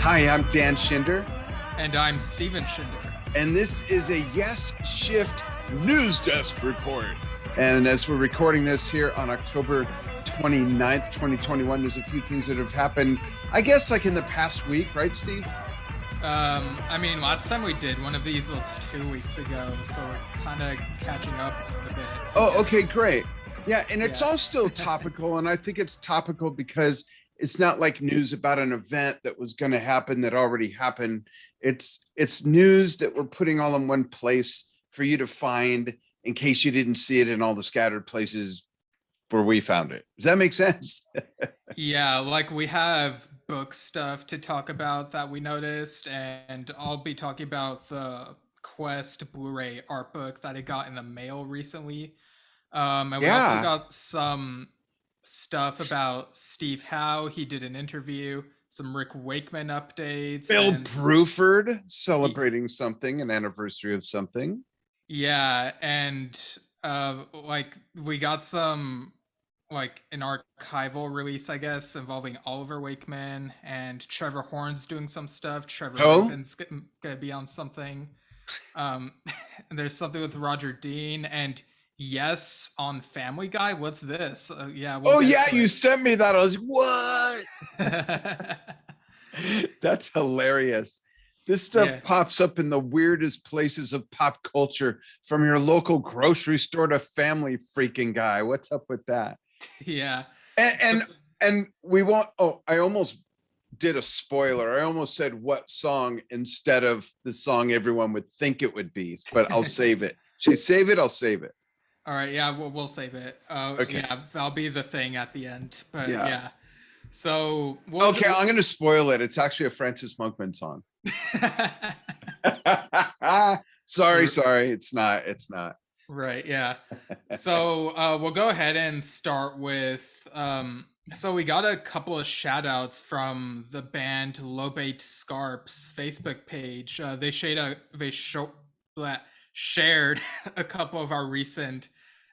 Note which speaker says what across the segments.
Speaker 1: Hi, I'm Dan Schinder.
Speaker 2: And I'm Steven Schinder.
Speaker 1: And this is a Yesshift News Desk report. And as we're recording this here on October 29th, 2021, there's a few things that have happened, I guess, like in the past week, right, Steve?
Speaker 2: I mean, last time we did one of these was 2 weeks ago, so we're kind of catching up a bit.
Speaker 1: Oh, okay, great. Yeah, and it's all still topical, and I think it's topical because it's not like news about an event that was going to happen that already happened. It's news that we're putting all in one place for you to find in case you didn't see it in all the scattered places where we found it. Does that make sense?
Speaker 2: Yeah, like we have book stuff to talk about that we noticed, and I'll be talking about the Quest Blu-ray art book that I got in the mail recently. And we also got some stuff about Steve Howe. He did an interview, some Rick Wakeman updates.
Speaker 1: Bill Bruford celebrating something, an anniversary of something.
Speaker 2: Yeah, and like we got some like an archival release, I guess, involving Oliver Wakeman, and Trevor Horn's doing some stuff. Trevor Rabin's gonna be on something. And there's something with Roger Dean and Yes on Family Guy. What's this?
Speaker 1: You sent me that. I was like, what? That's hilarious. This stuff pops up in the weirdest places of pop culture, from your local grocery store to Family Freaking Guy. What's up with that?
Speaker 2: Yeah.
Speaker 1: And we won't. Oh, I almost did a spoiler. I almost said what song instead of the song everyone would think it would be, but I'll save it. Should I save it? I'll save it.
Speaker 2: All right. Yeah, we'll save it.
Speaker 1: Okay.
Speaker 2: Yeah, that'll be the thing at the end. But yeah. So
Speaker 1: I'm going to spoil it. It's actually a Francis Monkman song. Sorry. It's not.
Speaker 2: Right. Yeah. So we'll go ahead and start with. So we got a couple of shout outs from the band Lobate Scarp's Facebook page. They shared a couple of our recent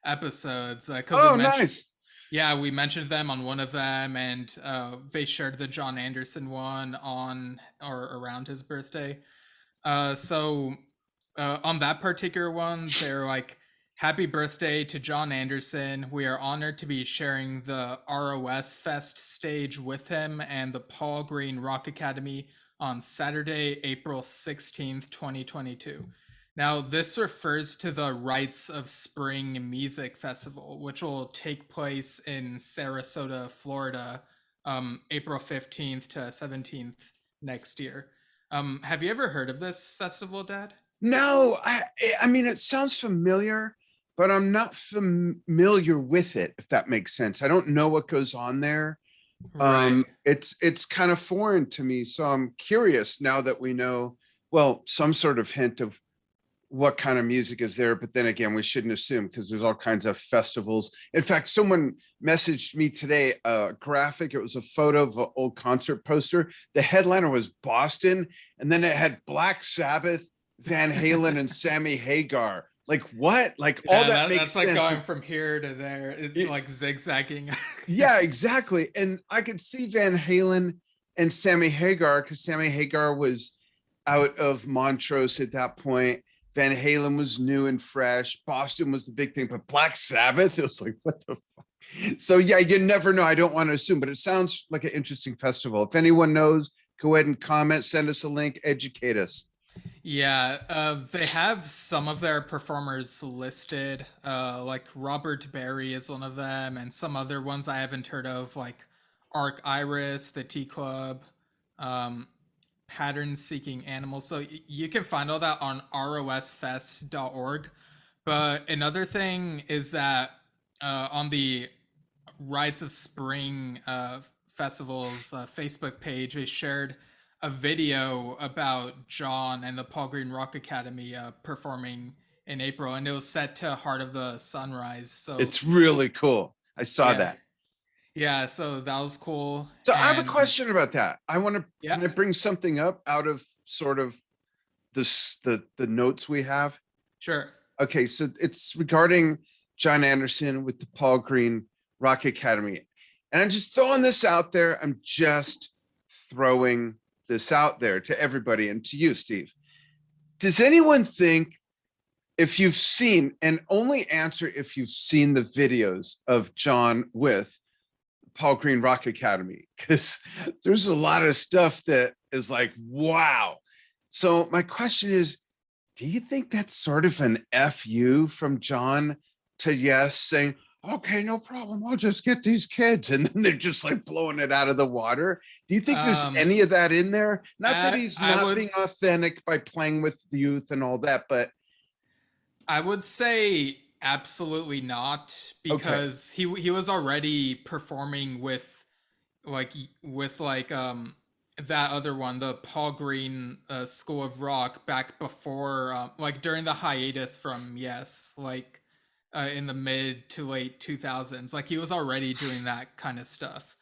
Speaker 2: episodes.
Speaker 1: Nice.
Speaker 2: Yeah, we mentioned them on one of them, and they shared the Jon Anderson one on or around his birthday. So on that particular one, they're like, "Happy birthday to Jon Anderson. We are honored to be sharing the RoSFest stage with him and the Paul Green Rock Academy on Saturday, April 16th, 2022. Now, this refers to the Rites of Spring Music Festival, which will take place in Sarasota, Florida, April 15th to 17th next year. Have you ever heard of this festival, Dad?
Speaker 1: No, I mean, it sounds familiar, but I'm not familiar with it, if that makes sense. I don't know what goes on there.
Speaker 2: Right.
Speaker 1: It's kind of foreign to me. So I'm curious now that we know, well, some sort of hint of what kind of music is there, but then again, we shouldn't assume because there's all kinds of festivals. In fact, someone messaged me today a graphic. It was a photo of an old concert poster. The headliner was Boston, and then it had Black Sabbath, Van Halen, and Sammy Hagar. Like what? Like all that makes
Speaker 2: sense. That's like going
Speaker 1: from
Speaker 2: here to there. It's like zigzagging.
Speaker 1: Yeah, exactly. And I could see Van Halen and Sammy Hagar because Sammy Hagar was out of Montrose at that point. Van Halen was new and fresh. Boston was the big thing, but Black Sabbath, it was like, what the fuck? So yeah, you never know. I don't want to assume, but it sounds like an interesting festival. If anyone knows, go ahead and comment, send us a link, educate us.
Speaker 2: Yeah, they have some of their performers listed, like Robert Berry is one of them, and some other ones I haven't heard of, like Arc Iris, the Tea Club, Pattern Seeking Animals. So you can find all that on rosfest.org. But another thing is that on the Rites of Spring Festivals Facebook page, they shared a video about Jon and the Paul Green Rock Academy performing in April, and it was set to Heart of the Sunrise. So
Speaker 1: it's really cool. I saw that.
Speaker 2: Yeah, so that was cool.
Speaker 1: So I have a question about that. I want to can I bring something up out of sort of the notes we have?
Speaker 2: Sure.
Speaker 1: Okay, so it's regarding Jon Anderson with the Paul Green Rock Academy. And I'm just throwing this out there. I'm just throwing this out there to everybody and to you, Steve. Does anyone think, if you've seen, and only answer if you've seen the videos of Jon with Paul Green Rock Academy, because there's a lot of stuff that is like, wow. So my question is, do you think that's sort of an FU from Jon to Yes, saying, okay, no problem, I'll just get these kids, and then they're just like blowing it out of the water? Do you think there's any of that in there? Not that he's not being authentic by playing with the youth and all that, but
Speaker 2: I would say absolutely not, because he was already performing with that other one, the Paul Green School of Rock, back before like during the hiatus from Yes, like in the mid to late 2000s. Like he was already doing that kind of stuff.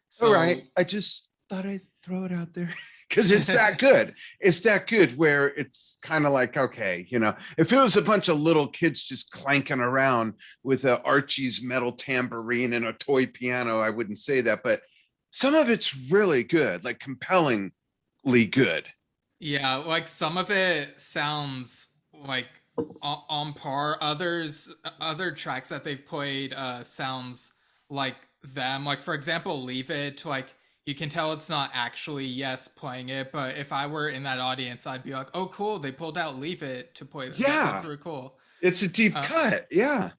Speaker 2: So
Speaker 1: all right, I just thought I'd throw it out there because it's that good. It's that good where it's kind of like, okay, you know, if it was a bunch of little kids just clanking around with a Archie's metal tambourine and a toy piano, I wouldn't say that, but some of it's really good, like compellingly good.
Speaker 2: yeah, like some of it sounds like on par. Other tracks that they've played sounds like them. Like for example, Leave It, like you can tell it's not actually Yes playing it, but if I were in that audience, I'd be like, oh cool, they pulled out Leave It to play.
Speaker 1: Yeah,
Speaker 2: that's really cool.
Speaker 1: it's a deep cut. Yeah.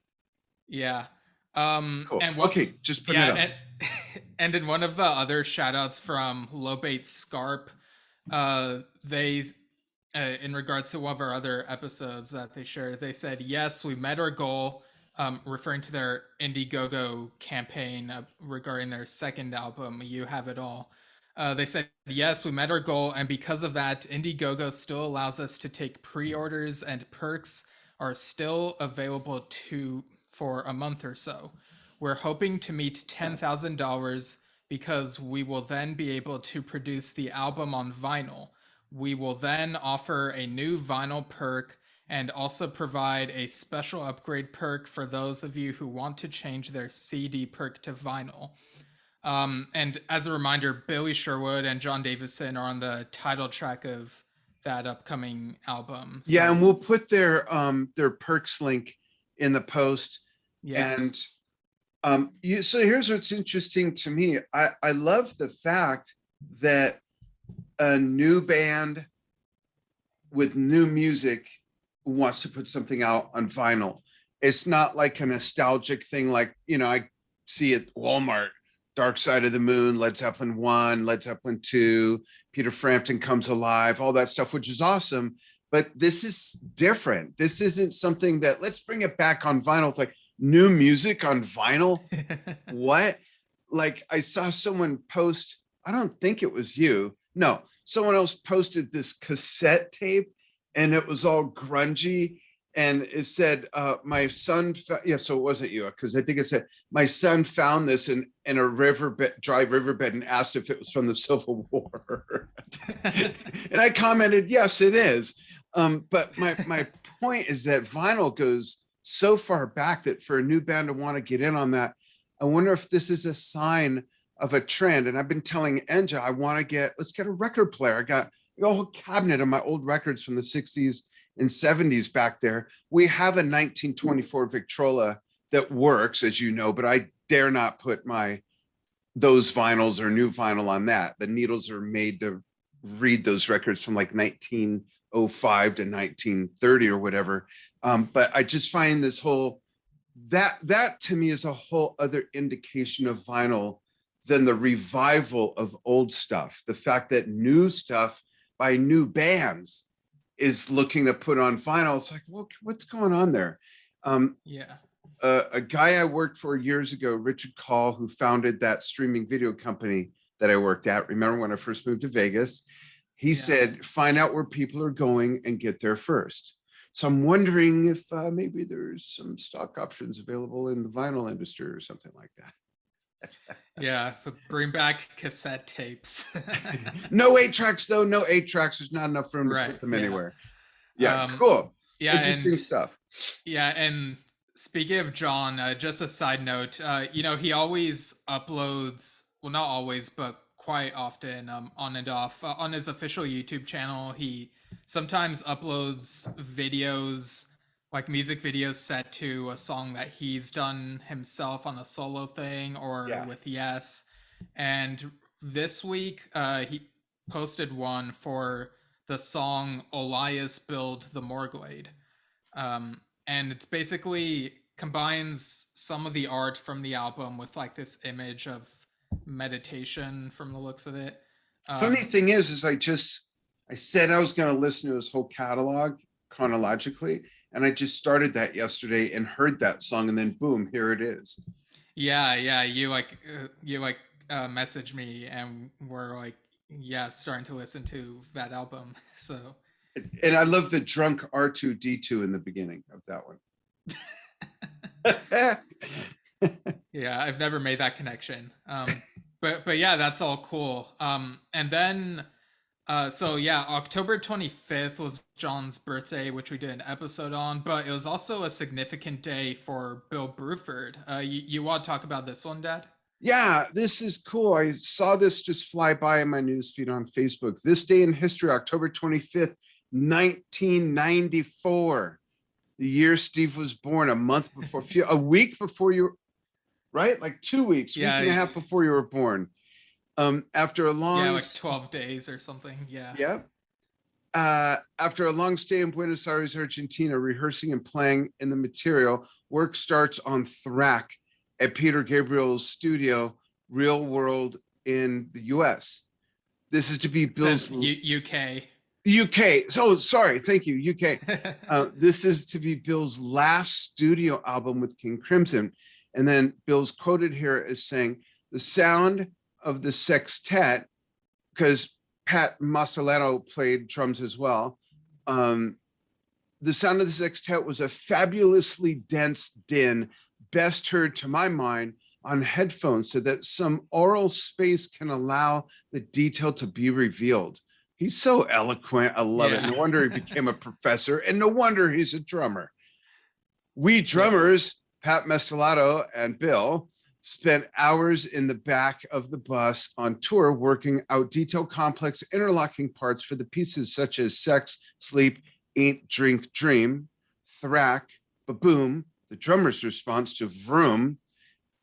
Speaker 2: Yeah.
Speaker 1: Cool.
Speaker 2: And what,
Speaker 1: okay, just put it up.
Speaker 2: And in one of the other shoutouts from Lobate Scarp, they in regards to one of our other episodes that they shared, they said, yes, we met our goal, referring to their Indiegogo campaign regarding their second album, You Have It All. They said, yes, we met our goal, and because of that, Indiegogo still allows us to take pre-orders, and perks are still available for a month or so. We're hoping to meet $10,000 because we will then be able to produce the album on vinyl. We will then offer a new vinyl perk and also provide a special upgrade perk for those of you who want to change their CD perk to vinyl. And as a reminder, Billy Sherwood and Jon Davison are on the title track of that upcoming album.
Speaker 1: So. Yeah, and we'll put their perks link in the post. Yeah. And so here's what's interesting to me. I love the fact that a new band with new music wants to put something out on vinyl. It's not like a nostalgic thing, like, you know, I see at Walmart, Dark Side of the Moon, Led Zeppelin 1, Led Zeppelin 2, Peter Frampton Comes Alive, all that stuff, which is awesome. But this is different. This isn't something that, let's bring it back on vinyl. It's like, new music on vinyl. What? Like I saw someone post, I don't think it was you, no, someone else posted this cassette tape and it was all grungy and it said my son yeah, so it wasn't you, because I think it said my son found this in a dry riverbed and asked if it was from the Civil War. And I commented, yes it is. But my point is that vinyl goes so far back that for a new band to want to get in on that, I wonder if this is a sign of a trend. And I've been telling Enja, let's get a record player. I got a whole cabinet of my old records from the 60s and 70s back there. We have a 1924 Victrola that works, as you know, but I dare not put those vinyls or new vinyl on that. The needles are made to read those records from like 1905 to 1930 or whatever. But I just find this whole, that to me is a whole other indication of vinyl than the revival of old stuff. The fact that new stuff by new bands is looking to put on vinyl. It's like, well, what's going on there? A guy I worked for years ago, Richard Call, who founded that streaming video company that I worked at. Remember when I first moved to Vegas? He said, find out where people are going and get there first. So I'm wondering if maybe there's some stock options available in the vinyl industry or something like that.
Speaker 2: Yeah, but bring back cassette tapes.
Speaker 1: No 8-tracks though. No 8-tracks. There's not enough room to put them anywhere. Yeah, cool.
Speaker 2: Yeah,
Speaker 1: interesting stuff.
Speaker 2: Yeah, and speaking of Jon, just a side note, you know, he always uploads, well, not always, but quite often, on and off. On his official YouTube channel, he sometimes uploads videos, like music videos set to a song that he's done himself on a solo thing or
Speaker 1: Yeah.
Speaker 2: with Yes. And this week, he posted one for the song Elias Build the Morglade. And it's basically combines some of the art from the album with like this image of meditation from the looks of it.
Speaker 1: Funny thing is I said I was going to listen to his whole catalog chronologically, and I just started that yesterday and heard that song, and then boom, here it is.
Speaker 2: Yeah, you messaged me and were like, yeah, starting to listen to that album. So
Speaker 1: And I love the drunk R2D2 in the beginning of that one.
Speaker 2: yeah, I've never made that connection. But yeah, that's all cool. And then so yeah, October 25th was Jon's birthday, which we did an episode on, but it was also a significant day for Bill Bruford. You want to talk about this one, Dad?
Speaker 1: Yeah, this is cool. I saw this just fly by in my newsfeed on Facebook. This day in history, October 25th, 1994. The year Steve was born, a month before, a week before you, right? Like 2 weeks,
Speaker 2: Yeah,
Speaker 1: week and a half before you were born. After a long,
Speaker 2: like 12 days or something. Yeah.
Speaker 1: Yep. After a long stay in Buenos Aires, Argentina, rehearsing and playing in the material, work starts on Thrack at Peter Gabriel's studio, Real World in the US. This is to be Bill's
Speaker 2: UK.
Speaker 1: UK. So sorry, thank you, UK. This is to be Bill's last studio album with King Crimson. And then Bill's quoted here as saying, the sound of the sextet, because Pat Mastroianni played drums as well. The sound of the sextet was a fabulously dense din, best heard to my mind on headphones, so that some oral space can allow the detail to be revealed. He's so eloquent. I love it. No wonder he became a professor, and no wonder he's a drummer. We drummers, Pat Mastroianni and Bill, spent hours in the back of the bus on tour working out detailed, complex, interlocking parts for the pieces such as Sex, Sleep, Eat, Drink, Dream, Thrack, Ba-Boom, the drummer's response to Vroom.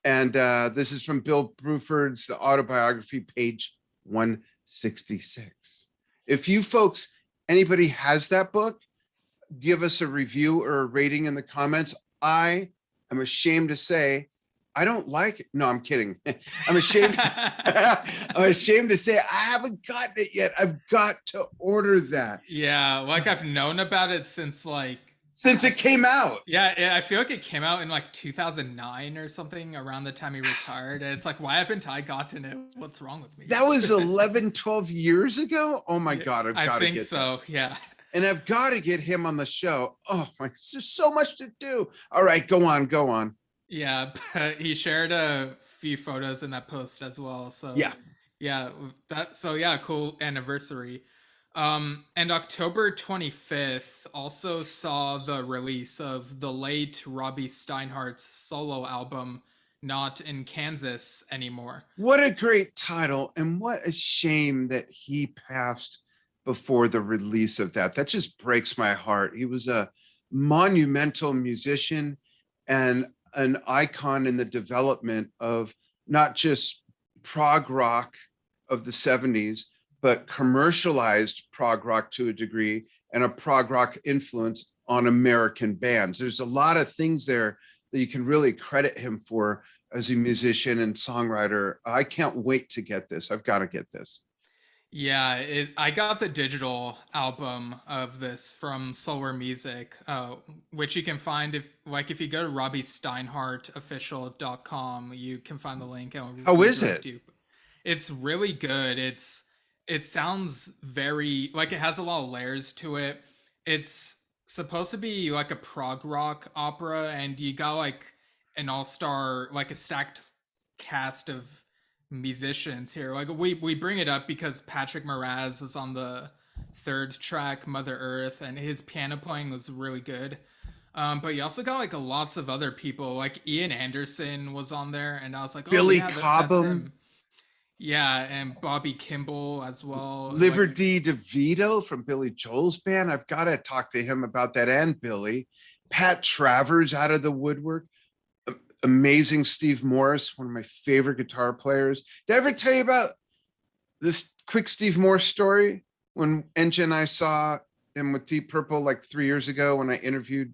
Speaker 1: And this is from Bill Bruford's The Autobiography, page 166. If you folks, anybody has that book, give us a review or a rating in the comments. I am ashamed to say I don't like it. No, I'm kidding. I'm ashamed. I'm ashamed to say I haven't gotten it yet. I've got to order that.
Speaker 2: Yeah, like I've known about it since
Speaker 1: it came out.
Speaker 2: Yeah, I feel like it came out in like 2009 or something, around the time he retired. And it's like, why haven't I gotten it? What's wrong with me?
Speaker 1: That was 11, 12 years ago. Oh my God.
Speaker 2: I think so. That. Yeah.
Speaker 1: And I've got to get him on the show. Oh my, there's just so much to do. All right, go on.
Speaker 2: Yeah, but he shared a few photos in that post as well. So yeah, cool anniversary. And October 25th also saw the release of the late Robby Steinhardt's solo album, Not in Kansas Anymore.
Speaker 1: What a great title, and what a shame that he passed before the release of that. That just breaks my heart. He was a monumental musician and an icon in the development of not just prog rock of the 70s, but commercialized prog rock to a degree, and a prog rock influence on American bands. There's a lot of things there that you can really credit him for as a musician and songwriter. I can't wait to get this. I've got to get this.
Speaker 2: Yeah, I got the digital album of this from Solar Music, which you can find if you go to robbysteinhardtofficial.com, you can find the link.
Speaker 1: How is it?
Speaker 2: It's really good. It sounds very it has a lot of layers to it. It's supposed to be like a prog rock opera, and you got an all-star, a stacked cast of musicians here. We bring it up because Patrick Moraz is on the third track, Mother Earth, and his piano playing was really good. But you also got lots of other people, Ian Anderson was on there, and I was like,
Speaker 1: Billy Cobham.
Speaker 2: Yeah, and Bobby Kimball as well. Like,
Speaker 1: Liberty DeVito from Billy Joel's band. I've got to talk to him about that, and Billy. Pat Travers out of the woodwork. Amazing Steve Morris, one of my favorite guitar players. Did I ever tell you about this quick Steve Morris story? When Engine and I saw him with Deep Purple like 3 years ago when I interviewed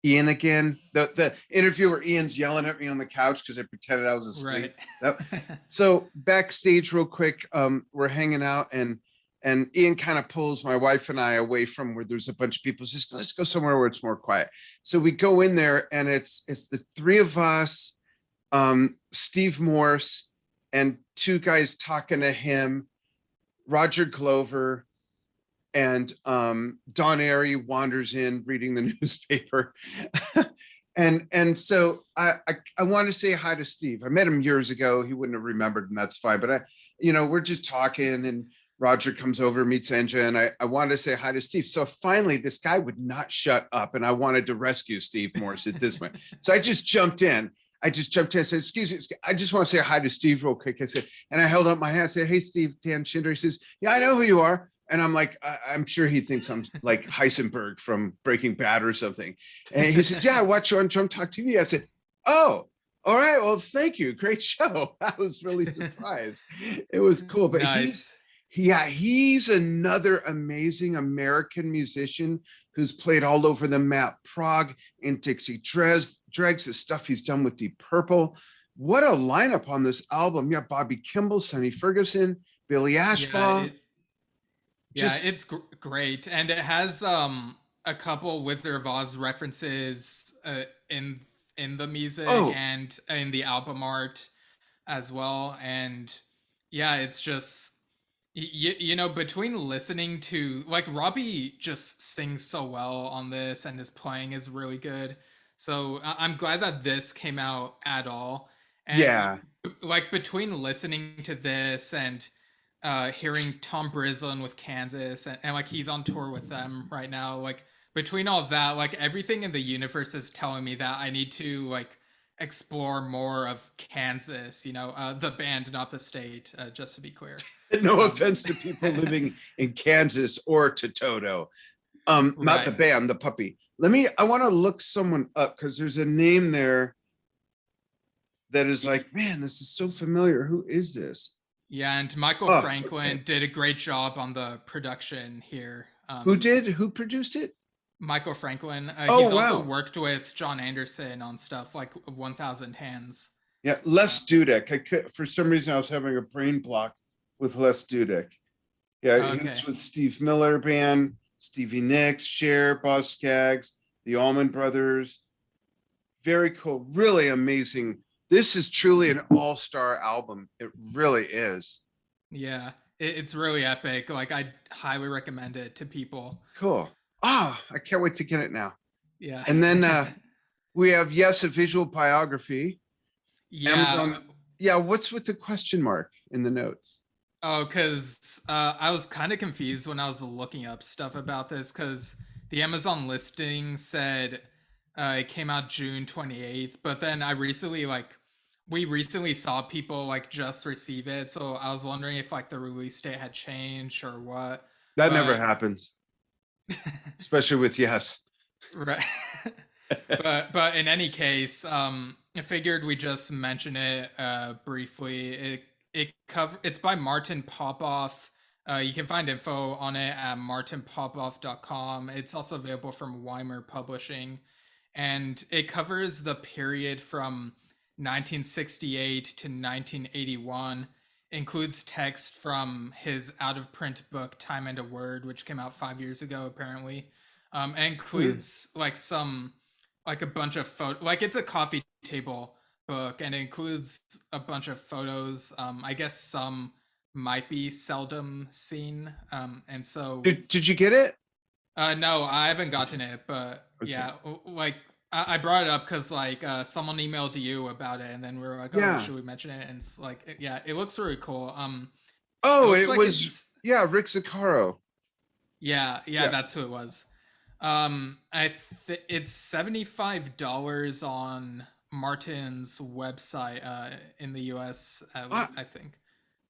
Speaker 1: Ian again. The interview where Ian's yelling at me on the couch because I pretended I was asleep.
Speaker 2: right.
Speaker 1: That, so backstage real quick, we're hanging out and Ian kind of pulls my wife and I away from where there's a bunch of people. Just let's go somewhere where it's more quiet. So we go in there and it's the three of us, Steve Morse, and two guys talking to him, Roger Glover, and Don Airy wanders in reading the newspaper. and so I want to say hi to Steve. I met him years ago. He wouldn't have remembered, and that's fine. But we're just talking, and Roger comes over, meets Enja, and I wanted to say hi to Steve. So finally, this guy would not shut up, and I wanted to rescue Steve Morris at this point. So I just jumped in. I said, excuse me, I just want to say hi to Steve real quick. I said, and I held up my hand. I said, hey, Steve, Dan Schinder. He says, yeah, I know who you are. And I'm like, I'm sure he thinks I'm like Heisenberg from Breaking Bad or something. And he says, yeah, I watch you on Drum Talk TV. I said, oh, all right. Well, thank you. Great show. I was really surprised. It was cool. But
Speaker 2: Nice.
Speaker 1: he's another amazing American musician who's played all over the map. Prague and Dixie Dregs, the stuff he's done with Deep Purple. What a lineup on this album. Yeah, Bobby Kimball, Sonny Ferguson, Billy Ashbaugh.
Speaker 2: It's great, and it has a couple Wizard of Oz references in the music and in the album art as well. And yeah, it's just between listening to, like, Robby just sings so well on this, and his playing is really good. So I'm glad that this came out at all. And like, between listening to this and hearing Tom Brislin with Kansas, and like he's on tour with them right now, like between all that, like everything in the universe is telling me that I need to like explore more of Kansas, the band, not the state, just to be clear.
Speaker 1: No offense to people living in Kansas or to Toto. Not the band, the puppy. I want to look someone up because there's a name there that is like, man, this is so familiar. Who is this?
Speaker 2: Yeah, and Michael Franklin did a great job on the production here.
Speaker 1: Who produced it?
Speaker 2: Michael Franklin. He's also worked with Jon Anderson on stuff like 1000 Hands.
Speaker 1: Yeah, Les Dudek. For some reason, I was having a brain block with Les Dudek. Yeah, he was with Steve Miller Band, Stevie Nicks, Cher, Boz Scaggs, the Allman Brothers. Very cool. Really amazing. This is truly an all-star album. It really is.
Speaker 2: Yeah, it's really epic. Like, I highly recommend it to people.
Speaker 1: Cool. I can't wait to get it now.
Speaker 2: Yeah.
Speaker 1: And then we have, yes, a visual biography.
Speaker 2: Yeah.
Speaker 1: Amazon. Yeah, what's with the question mark in the notes?
Speaker 2: Oh, because I was kind of confused when I was looking up stuff about this, because the Amazon listing said it came out June 28th, but then we recently saw people like just receive it, so I was wondering if like the release date had changed or what.
Speaker 1: That never happens, especially with Yes.
Speaker 2: Right. but in any case, I figured we just mention it briefly. It's by Martin Popoff. You can find info on it at martinpopoff.com. It's also available from Weimer Publishing, and it covers the period from 1968 to 1981, includes text from his out-of-print book Time and a Word, which came out 5 years ago apparently, and includes like a bunch of photos. Like, it's a coffee table book, and it includes a bunch of photos. I guess some might be seldom seen, and so
Speaker 1: did you get it?
Speaker 2: No, I haven't gotten it, but yeah, like I brought it up because like someone emailed you about it, and then we were like, oh, should we mention it? And it's like, it looks really cool.
Speaker 1: It was Rick Zaccaro.
Speaker 2: Yeah, that's who it was. It's $75 on Martin's website in the US, I think.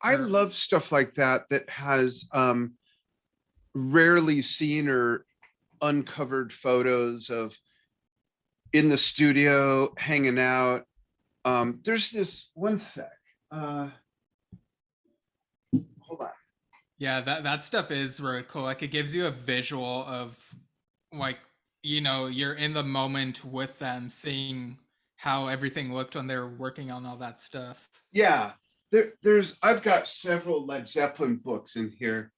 Speaker 1: I love stuff like that that has rarely seen or uncovered photos of in the studio hanging out. There's this one sec. Hold on.
Speaker 2: Yeah, that stuff is really cool. Like it gives you a visual of like, you know, you're in the moment with them, seeing how everything looked when they were working on all that stuff.
Speaker 1: Yeah, there's I've got several Led Zeppelin books in here.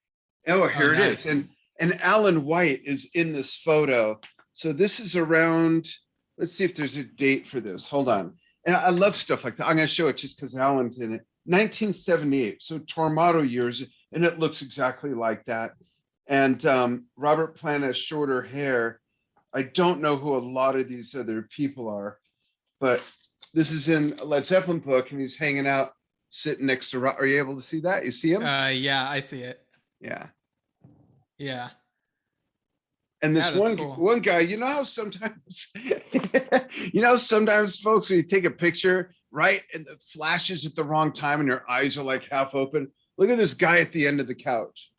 Speaker 1: Oh,
Speaker 2: Oh,
Speaker 1: here it is.
Speaker 2: nice.
Speaker 1: And Alan White is in this photo. So this is around, let's see if there's a date for this. Hold on. And I love stuff like that. I'm going to show it just because Alan's in it. 1978. So Tormato years, and it looks exactly like that. And Robert Plant has shorter hair. I don't know who a lot of these other people are, but this is in a Led Zeppelin book, and he's hanging out, sitting next to. Are you able to see that? You see him?
Speaker 2: Yeah, I see it.
Speaker 1: Yeah.
Speaker 2: Yeah.
Speaker 1: And this
Speaker 2: Yeah, cool.
Speaker 1: one guy, you know how sometimes, sometimes folks, when you take a picture, right, and the flashes at the wrong time, and your eyes are like half open. Look at this guy at the end of the couch.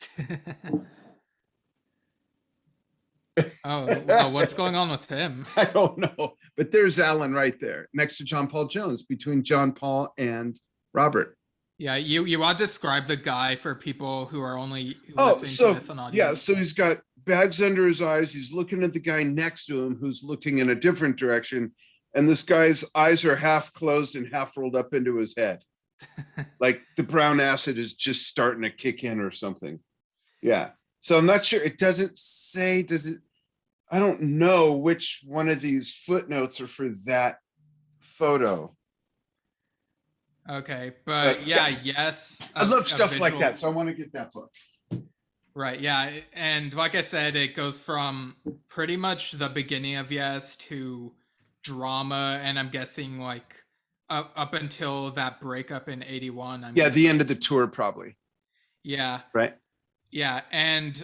Speaker 2: Oh, what's going on with him?
Speaker 1: I don't know, but there's Alan right there next to John Paul Jones, between John Paul and Robert.
Speaker 2: Yeah, you want to describe the guy for people who are only listening to this on audio?
Speaker 1: Yeah, so he's got bags under his eyes. He's looking at the guy next to him who's looking in a different direction. And this guy's eyes are half closed and half rolled up into his head. Like the brown acid is just starting to kick in or something. Yeah. So I'm not sure. It doesn't say, does it? I don't know which one of these footnotes are for that photo.
Speaker 2: Okay, but yeah, yes.
Speaker 1: I love stuff like that, so I want to get that book.
Speaker 2: Right, yeah, and like I said, it goes from pretty much the beginning of Yes to drama, and I'm guessing like up until that breakup in '81.
Speaker 1: Yeah, the end of the tour, probably.
Speaker 2: Yeah.
Speaker 1: Right.
Speaker 2: Yeah, and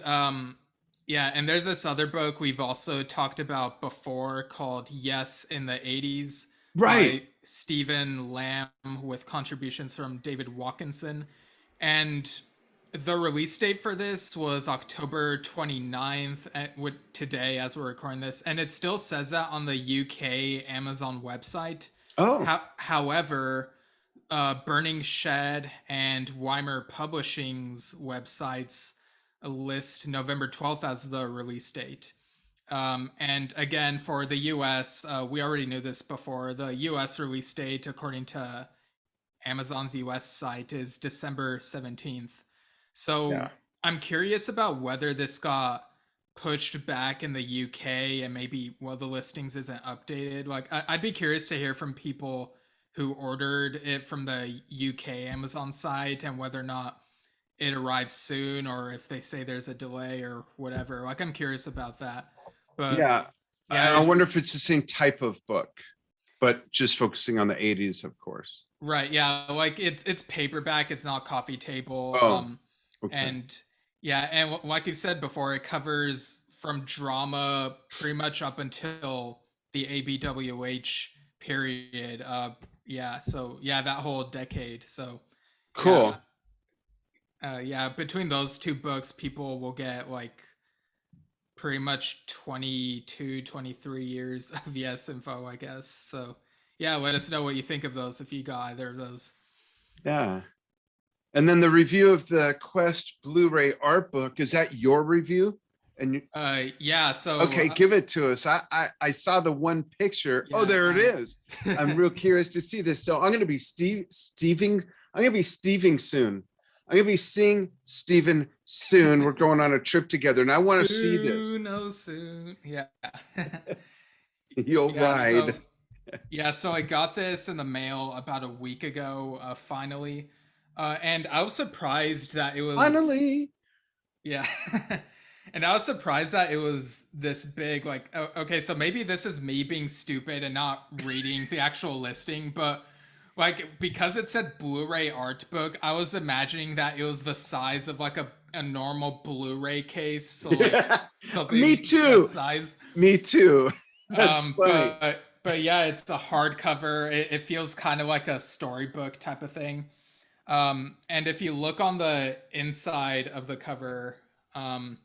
Speaker 2: yeah, and there's this other book we've also talked about before called Yes in the '80s.
Speaker 1: Right.
Speaker 2: By Stephen Lamb with contributions from David Watkinson. And the release date for this was October 29th today as we're recording this. And it still says that on the UK Amazon website.
Speaker 1: Oh.
Speaker 2: However, Burning Shed and Weimer Publishing's websites list November 12th as the release date. And again, for the US, we already knew this before. The US release date, according to Amazon's US site, is December 17th. So yeah. I'm curious about whether this got pushed back in the UK and maybe the listings isn't updated. Like, I'd be curious to hear from people who ordered it from the UK Amazon site and whether or not it arrives soon or if they say there's a delay or whatever. Like, I'm curious about that. But
Speaker 1: yeah, I wonder if it's the same type of book, but just focusing on the 80s, of course.
Speaker 2: Right. Yeah. Like it's paperback. It's not coffee table.
Speaker 1: Okay.
Speaker 2: And yeah, and like you said before, it covers from drama pretty much up until the ABWH period. Yeah. So yeah, that whole decade. So
Speaker 1: cool.
Speaker 2: Yeah. Between those two books, people will get like pretty much 22, 23 years of Yes info, I guess. So yeah, let us know what you think of those if you got either of those.
Speaker 1: Yeah. And then the review of the Quest Blu-ray art book, is that your review? And
Speaker 2: yeah, so
Speaker 1: okay, give it to us. I saw the one picture. Yeah, there it is. I'm real curious to see this. So I'm going to be Steving soon. I'm going to be seeing Steven soon. We're going on a trip together, and I want to see this.
Speaker 2: Soon. Yeah.
Speaker 1: You'll ride.
Speaker 2: So I got this in the mail about a week ago, finally. And I was surprised that it was...
Speaker 1: Finally!
Speaker 2: Yeah. And I was surprised that it was this big. Like, okay, so maybe this is me being stupid and not reading the actual listing, but... Like, because it said Blu-ray art book, I was imagining that it was the size of like a normal Blu-ray case. So like,
Speaker 1: me too.
Speaker 2: Size.
Speaker 1: Me too. That's funny.
Speaker 2: But yeah, it's a hardcover. It feels kind of like a storybook type of thing. And if you look on the inside of the cover, um,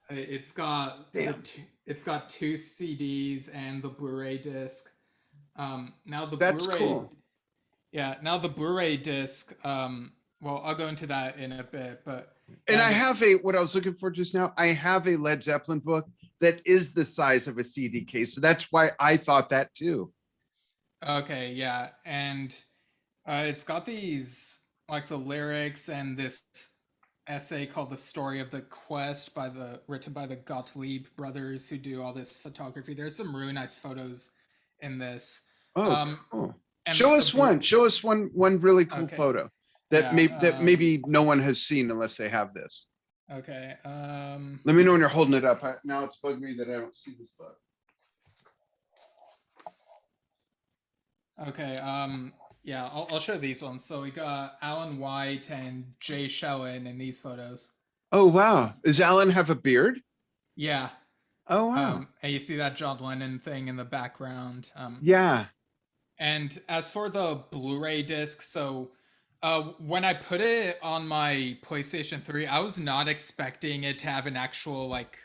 Speaker 2: it's got
Speaker 1: Damn,
Speaker 2: it's got two CDs and the Blu-ray disc. Now the
Speaker 1: that's
Speaker 2: Blu-ray,
Speaker 1: cool.
Speaker 2: yeah, now the Blu-ray disc. Well, I'll go into that in a bit, but
Speaker 1: And
Speaker 2: yeah,
Speaker 1: I
Speaker 2: the
Speaker 1: have what I was looking for just now. I have a Led Zeppelin book that is the size of a CD case. So that's why I thought that too.
Speaker 2: okay, yeah, and it's got these like the lyrics and this essay called "The Story of the Quest" by the written by the Gottlieb brothers who do all this photography. There's some really nice photos in this.
Speaker 1: Oh,
Speaker 2: Um,
Speaker 1: cool.
Speaker 2: and
Speaker 1: Show
Speaker 2: the
Speaker 1: us one. Show us one really cool
Speaker 2: okay,
Speaker 1: photo
Speaker 2: yeah,
Speaker 1: that maybe no one has seen unless they have this.
Speaker 2: okay.
Speaker 1: Let me know when you're holding it up. Now it's bugged me that I don't see this book.
Speaker 2: Okay. Yeah, I'll show these ones. So we got Alan White and Jay Shellen in these photos.
Speaker 1: Oh wow. Does Alan have a beard?
Speaker 2: Yeah.
Speaker 1: Oh wow.
Speaker 2: And you see that John Lennon thing in the background.
Speaker 1: Yeah.
Speaker 2: And as for the Blu-ray disc, so when I put it on my PlayStation 3, I was not expecting it to have an actual like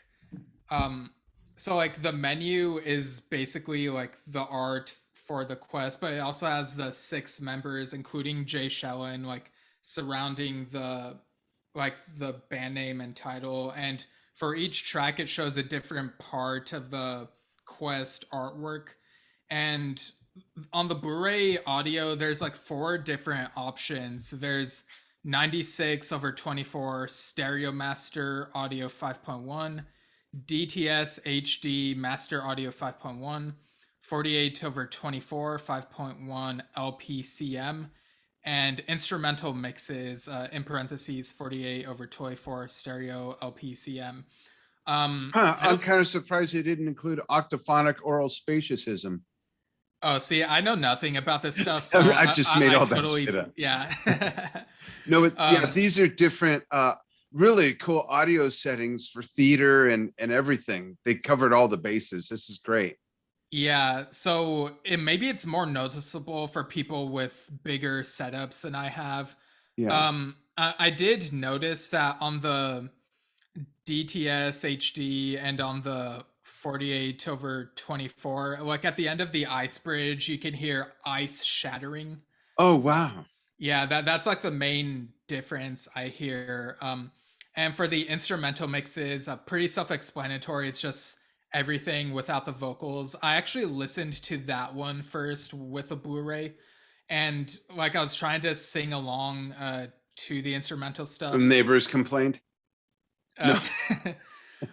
Speaker 2: um so like the menu is basically like the art for the quest, but it also has the six members, including Jay Shellen, like surrounding the band name and title. And for each track, it shows a different part of the quest artwork. And on the Blu-ray audio, there's like four different options. There's 96 over 24 stereo master audio 5.1, DTS HD master audio 5.1, 48 over 24 5.1 LPCM, and instrumental mixes in parentheses 48 over 24 stereo LPCM. I
Speaker 1: I'm
Speaker 2: don't.
Speaker 1: kind of surprised they didn't include octophonic oral spatiacism.
Speaker 2: Oh, see, I know nothing about this stuff, so
Speaker 1: I just made
Speaker 2: I
Speaker 1: all that shit
Speaker 2: totally,
Speaker 1: up.
Speaker 2: yeah.
Speaker 1: No, yeah,
Speaker 2: um,
Speaker 1: these are different, really cool audio settings for theater and everything. They covered all the bases. This is great.
Speaker 2: yeah, so maybe it's more noticeable for people with bigger setups than I have.
Speaker 1: Yeah.
Speaker 2: I did notice that on the DTS HD and on the 48 over 24, like at the end of the ice bridge, you can hear ice shattering.
Speaker 1: Oh
Speaker 2: Uh,
Speaker 1: wow.
Speaker 2: yeah, that's like the main difference I hear. And for the instrumental mixes, pretty self-explanatory. It's just everything without the vocals. I actually listened to that one first with a Blu-ray, and like I was trying to sing along to the instrumental
Speaker 1: The
Speaker 2: stuff.
Speaker 1: neighbors complained.
Speaker 2: Uh,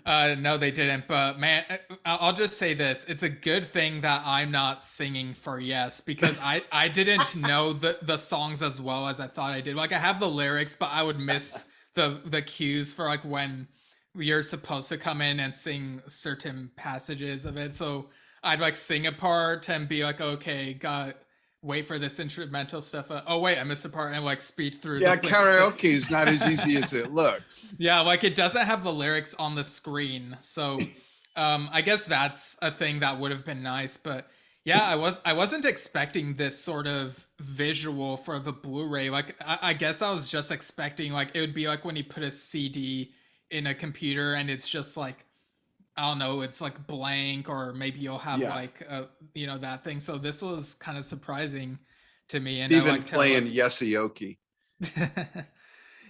Speaker 1: No.
Speaker 2: no, they didn't. But man, I'll just say this: it's a good thing that I'm not singing for Yes, because I didn't know the songs as well as I thought I did. Like I have the lyrics, but I would miss the cues for like when you're supposed to come in and sing certain passages of it. So I'd like sing a part and be like, okay, got wait for this instrumental stuff. Oh wait, I missed a part, and like speed through the
Speaker 1: Yeah,
Speaker 2: lyrics.
Speaker 1: karaoke is not as easy as it looks.
Speaker 2: Yeah, like it doesn't have the lyrics on the screen. So I guess that's a thing that would have been nice, but yeah, I wasn't expecting this sort of visual for the Blu-ray. Like I guess I was just expecting like it would be like when you put a CD in a computer and it's just like I don't know, it's like blank, or maybe you'll have
Speaker 1: Yeah.
Speaker 2: like that thing. So this was kind of surprising to me, and I
Speaker 1: Stephen
Speaker 2: like to
Speaker 1: playing
Speaker 2: look.
Speaker 1: Yesshift.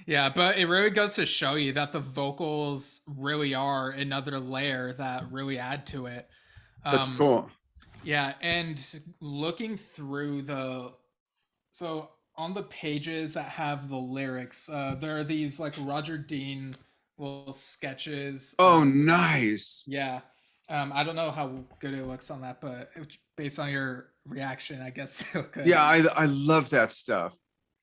Speaker 2: Yeah, but it really goes to show you that the vocals really are another layer that really add to it.
Speaker 1: That's
Speaker 2: Um,
Speaker 1: cool.
Speaker 2: yeah, and looking through so on the pages that have the lyrics, there are these like Roger Dean little sketches.
Speaker 1: Oh, nice.
Speaker 2: Yeah, I don't know how good it looks on that, but based on your reaction, I guess it looked good.
Speaker 1: Yeah, I love that stuff.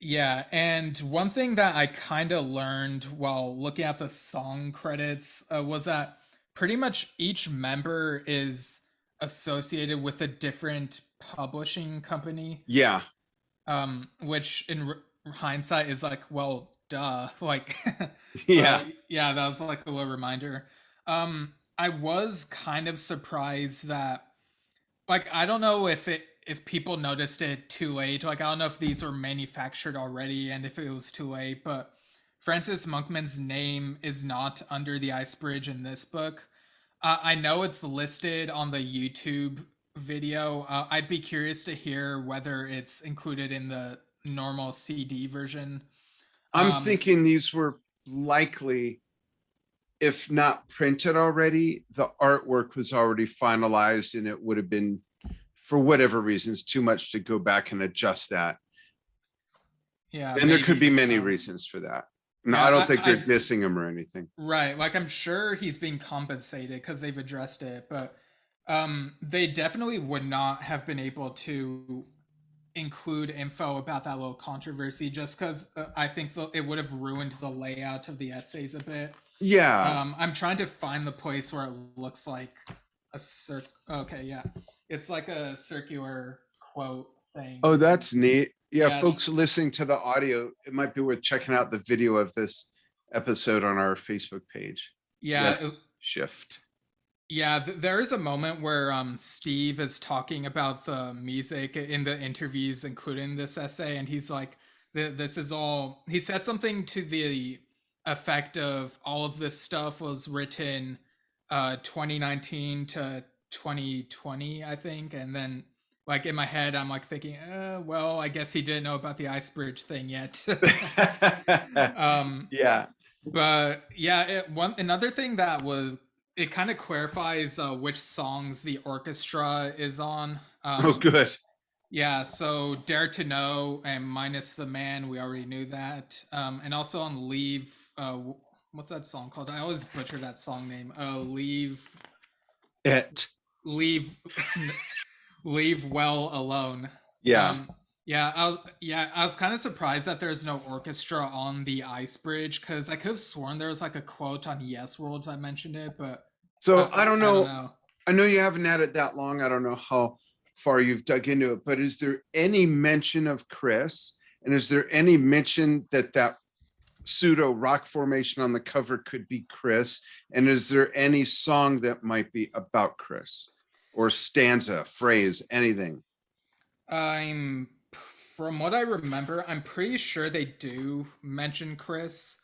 Speaker 2: Yeah, and one thing that I kind of learned while looking at the song credits was that pretty much each member is associated with a different publishing company,
Speaker 1: Yeah.
Speaker 2: which in hindsight is like, well, duh. Like,
Speaker 1: Yeah.
Speaker 2: yeah, that was like a little reminder. I was kind of surprised that like I don't know if if people noticed it too late. Like I don't know if these were manufactured already and if it was too late, but Francis Monkman's name is not under the ice bridge in this book. I know it's listed on the YouTube video. I'd be curious to hear whether it's included in the normal CD version.
Speaker 1: I'm
Speaker 2: Um,
Speaker 1: thinking these were likely, if not printed already, the artwork was already finalized and it would have been, for whatever reasons, too much to go back and adjust that.
Speaker 2: yeah,
Speaker 1: And there could be
Speaker 2: maybe.
Speaker 1: many reasons for that. No,
Speaker 2: Yeah,
Speaker 1: I don't think they're
Speaker 2: I
Speaker 1: dissing him or anything.
Speaker 2: right. Like I'm sure he's being compensated because they've addressed it, but they definitely would not have been able to include info about that little controversy just because I think it would have ruined the layout of the essays a bit.
Speaker 1: Yeah.
Speaker 2: I'm trying to find the place where it looks like a okay, yeah, it's like a circular quote thing.
Speaker 1: Oh, that's neat. Yeah,
Speaker 2: Yes.
Speaker 1: folks listening to the audio, it might be worth checking out the video of this episode on our Facebook page.
Speaker 2: Yeah.
Speaker 1: Yesshift.
Speaker 2: Yeah, there is a moment where Steve is talking about the music in the interviews, including this essay, and he's like, "This is all." He says something to the effect of, "All of this stuff was written 2019 to 2020, I think," and then like in my head, I'm like thinking, "Well, I guess he didn't know about the ice bridge thing yet."
Speaker 1: Yeah.
Speaker 2: But yeah, another thing that was it kind of clarifies which songs the orchestra is on.
Speaker 1: Oh, good.
Speaker 2: Yeah, so Dare to Know and Minus the Man, we already knew that. And also on Leave, what's that song called? I always butcher that song name. Leave Leave Leave Well Alone.
Speaker 1: Yeah.
Speaker 2: I was kind of surprised that there's no orchestra on the ice bridge because I could have sworn there was like a quote on Yes World that mentioned it, but
Speaker 1: so I don't know. I know you haven't had it that long. I don't know how far you've dug into it, but is there any mention of Chris? And is there any mention that pseudo rock formation on the cover could be Chris? And is there any song that might be about Chris or stanza, phrase, anything?
Speaker 2: From what I remember, I'm pretty sure they do mention Chris.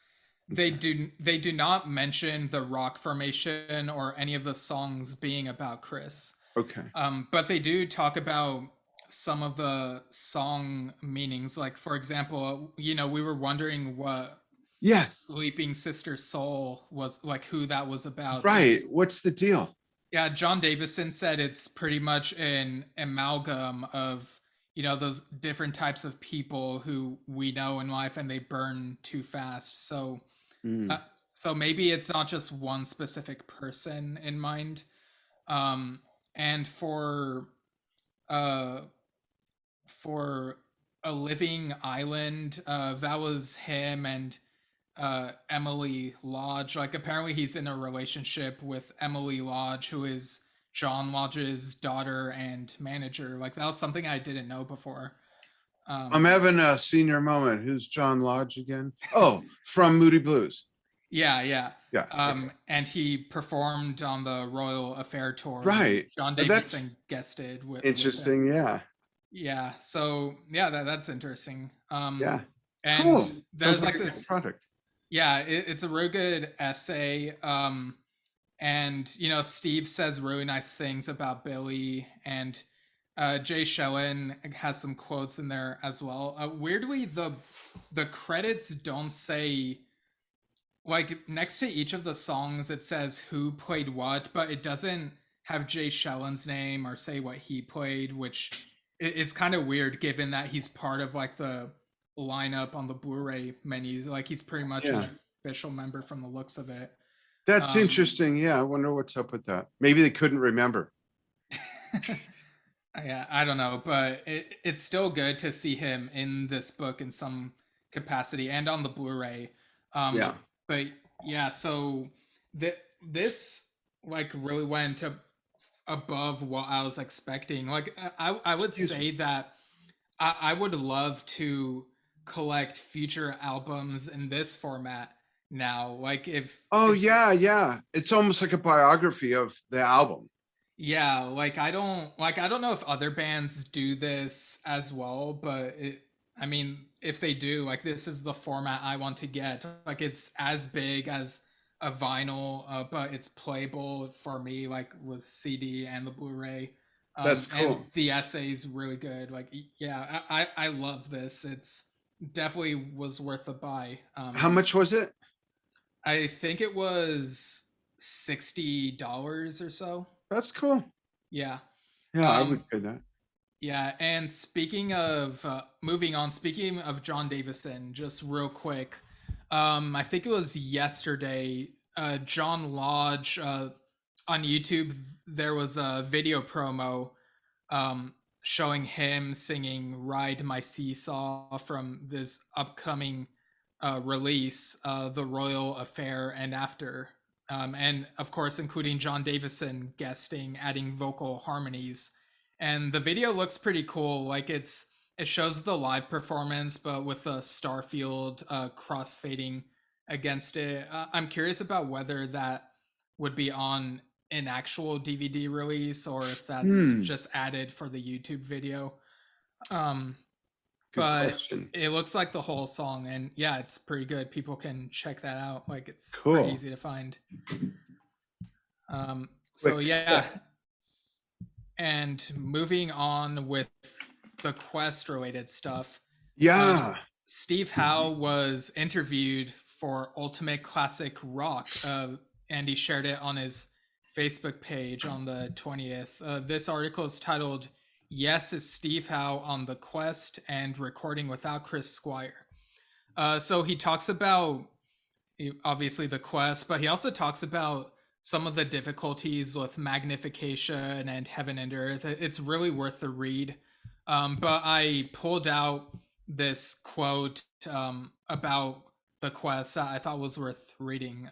Speaker 2: They do not mention the rock formation or any of the songs being about Chris.
Speaker 1: Okay.
Speaker 2: But they do talk about some of the song meanings. Like for example, we were wondering what Sleeping Sister Soul was like, who that was about.
Speaker 1: Right. What's the deal?
Speaker 2: Yeah, Jon Davison said it's pretty much an amalgam of those different types of people who we know in life and they burn too fast. So so maybe it's not just one specific person in mind. And for A Living Island, that was him and Emily Lodge. Like apparently he's in a relationship with Emily Lodge, who is John Lodge's daughter and manager. Like that was something I didn't know before.
Speaker 1: I'm having a senior moment. Who's John Lodge again? Oh, from Moody Blues.
Speaker 2: Yeah. And he performed on the Royal Affair tour.
Speaker 1: Right.
Speaker 2: John Davison guested with.
Speaker 1: Interesting.
Speaker 2: With
Speaker 1: yeah.
Speaker 2: Yeah. So yeah, that's interesting.
Speaker 1: Yeah.
Speaker 2: And
Speaker 1: cool.
Speaker 2: there's like
Speaker 1: this product.
Speaker 2: Yeah, it's a real good essay. And Steve says really nice things about Billy, and Jay Schellen has some quotes in there as well. Weirdly, the credits don't say, like, next to each of the songs it says who played what, but it doesn't have Jay Shellen's name or say what he played, which is kind of weird given that he's part of like the lineup on the Blu-ray menus. Like he's pretty much an official member from the looks of it.
Speaker 1: That's interesting. Yeah, I wonder what's up with that. Maybe they couldn't remember.
Speaker 2: Yeah, I don't know, but it's still good to see him in this book in some capacity and on the Blu-ray. But yeah, so this like really went above what I was expecting. Like I would say that I would love to collect future albums in this format now. Like if
Speaker 1: it's almost like a biography of the album.
Speaker 2: Yeah, I don't know if other bands do this as well, but I mean, if they do, like this is the format I want to get. Like it's as big as a vinyl, but it's playable for me, like with CD and the Blu-ray.
Speaker 1: That's
Speaker 2: And
Speaker 1: cool.
Speaker 2: the essay's really good. Like, yeah, I love this. It's definitely was worth a buy.
Speaker 1: How much was it?
Speaker 2: I think it was $60 or so.
Speaker 1: That's cool.
Speaker 2: Yeah.
Speaker 1: Yeah, I would
Speaker 2: Um,
Speaker 1: pay that.
Speaker 2: yeah, and speaking of moving on, speaking of Jon Davison, just real quick, I think it was yesterday. John Lodge on YouTube. There was a video promo showing him singing "Ride My Seesaw" from this upcoming release, "The Royal Affair and After," and of course including Jon Davison guesting, adding vocal harmonies, and the video looks pretty cool. Like it shows the live performance, but with a Starfield cross fading against it. I'm curious about whether that would be on an actual DVD release or if that's
Speaker 1: Hmm.
Speaker 2: just added for the YouTube video. Um,
Speaker 1: Good
Speaker 2: but
Speaker 1: question.
Speaker 2: it looks like the whole song, and yeah, it's pretty good. People can check that out. Like it's pretty
Speaker 1: Cool.
Speaker 2: easy to find. So
Speaker 1: Quick
Speaker 2: yeah,
Speaker 1: set.
Speaker 2: and moving on with the quest related stuff. Uh,
Speaker 1: Yeah.
Speaker 2: Steve Howe was interviewed for Ultimate Classic Rock, and he shared it on his Facebook page on the 20th. This article is titled "Yes, is Steve Howe on the Quest and Recording Without Chris Squire." So he talks about obviously the quest, but he also talks about some of the difficulties with magnification and heaven and earth. It's really worth the read. But I pulled out this quote about the quest that I thought was worth reading.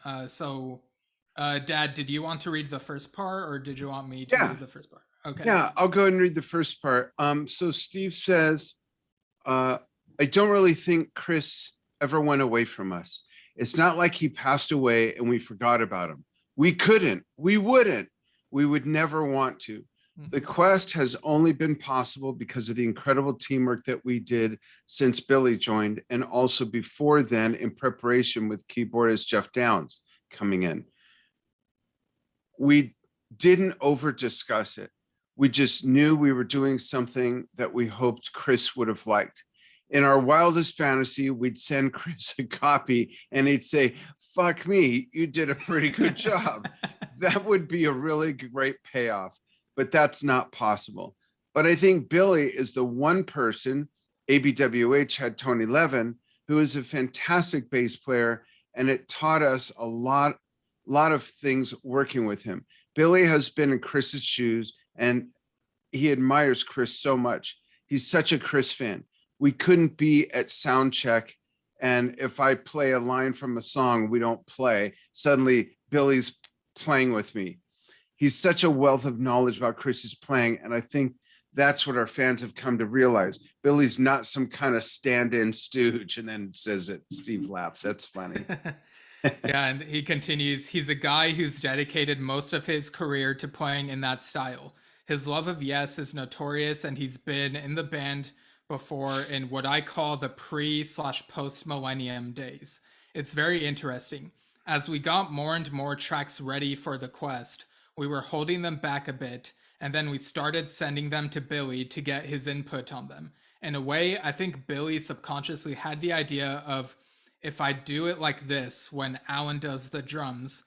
Speaker 2: Dad, did you want to read the first part or did you want me to
Speaker 1: Yeah.
Speaker 2: read the first part? Okay.
Speaker 1: Yeah. I'll go ahead and read the first part. So Steve says, uh, I don't really think Chris ever went away from us. It's not like he passed away and we forgot about him. We couldn't, we wouldn't, we would never want to. The
Speaker 2: Mhm.
Speaker 1: quest has only been possible because of the incredible teamwork that we did since Billy joined, and also before then in preparation with keyboardist Jeff Downs coming in. We didn't over discuss it. We just knew we were doing something that we hoped Chris would have liked. In our wildest fantasy, we'd send Chris a copy and he'd say, fuck me, you did a pretty good job. That would be a really great payoff, but that's not possible. But I think Billy is the one person, ABWH had Tony Levin, who is a fantastic bass player, and it taught us a lot of things working with him. Billy has been in Chris's shoes and he admires Chris so much. He's such a Chris fan. We couldn't be at sound check. And if I play a line from a song we don't play, suddenly Billy's playing with me. He's such a wealth of knowledge about Chris's playing. And I think that's what our fans have come to realize. Billy's not some kind of stand-in stooge and then says it. Steve laughs. That's funny.
Speaker 2: Yeah, and he continues, he's a guy who's dedicated most of his career to playing in that style. His love of Yes is notorious, and he's been in the band before in what I call the pre/post millennium days. It's very interesting. As we got more and more tracks ready for the quest, we were holding them back a bit, and then we started sending them to Billy to get his input on them. In a way, I think Billy subconsciously had the idea of if I do it like this when Alan does the drums,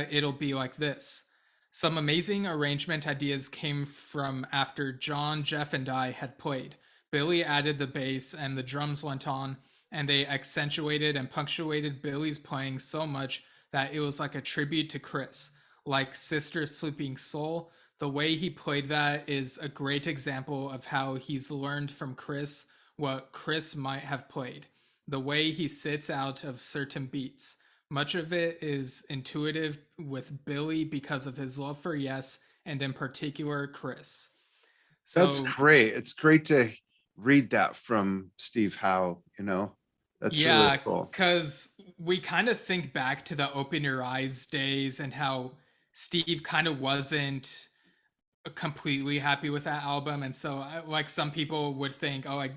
Speaker 2: it'll be like this. Some amazing arrangement ideas came from after John, Jeff, and I had played. Billy added the bass and the drums went on, and they accentuated and punctuated Billy's playing so much that it was like a tribute to Chris. Like Sister Sleeping Soul, the way he played that is a great example of how he's learned from Chris what Chris might have played, the way he sits out of certain beats. Much of it is intuitive with Billy because of his love for Yes and in particular Chris.
Speaker 1: That's
Speaker 2: So
Speaker 1: great. It's great to read that from Steve Howe, you know. That's really
Speaker 2: yeah,
Speaker 1: cool.
Speaker 2: because we kind of think back to the Open Your Eyes days and how Steve kind of wasn't completely happy with that album, and so like some people would think, oh, like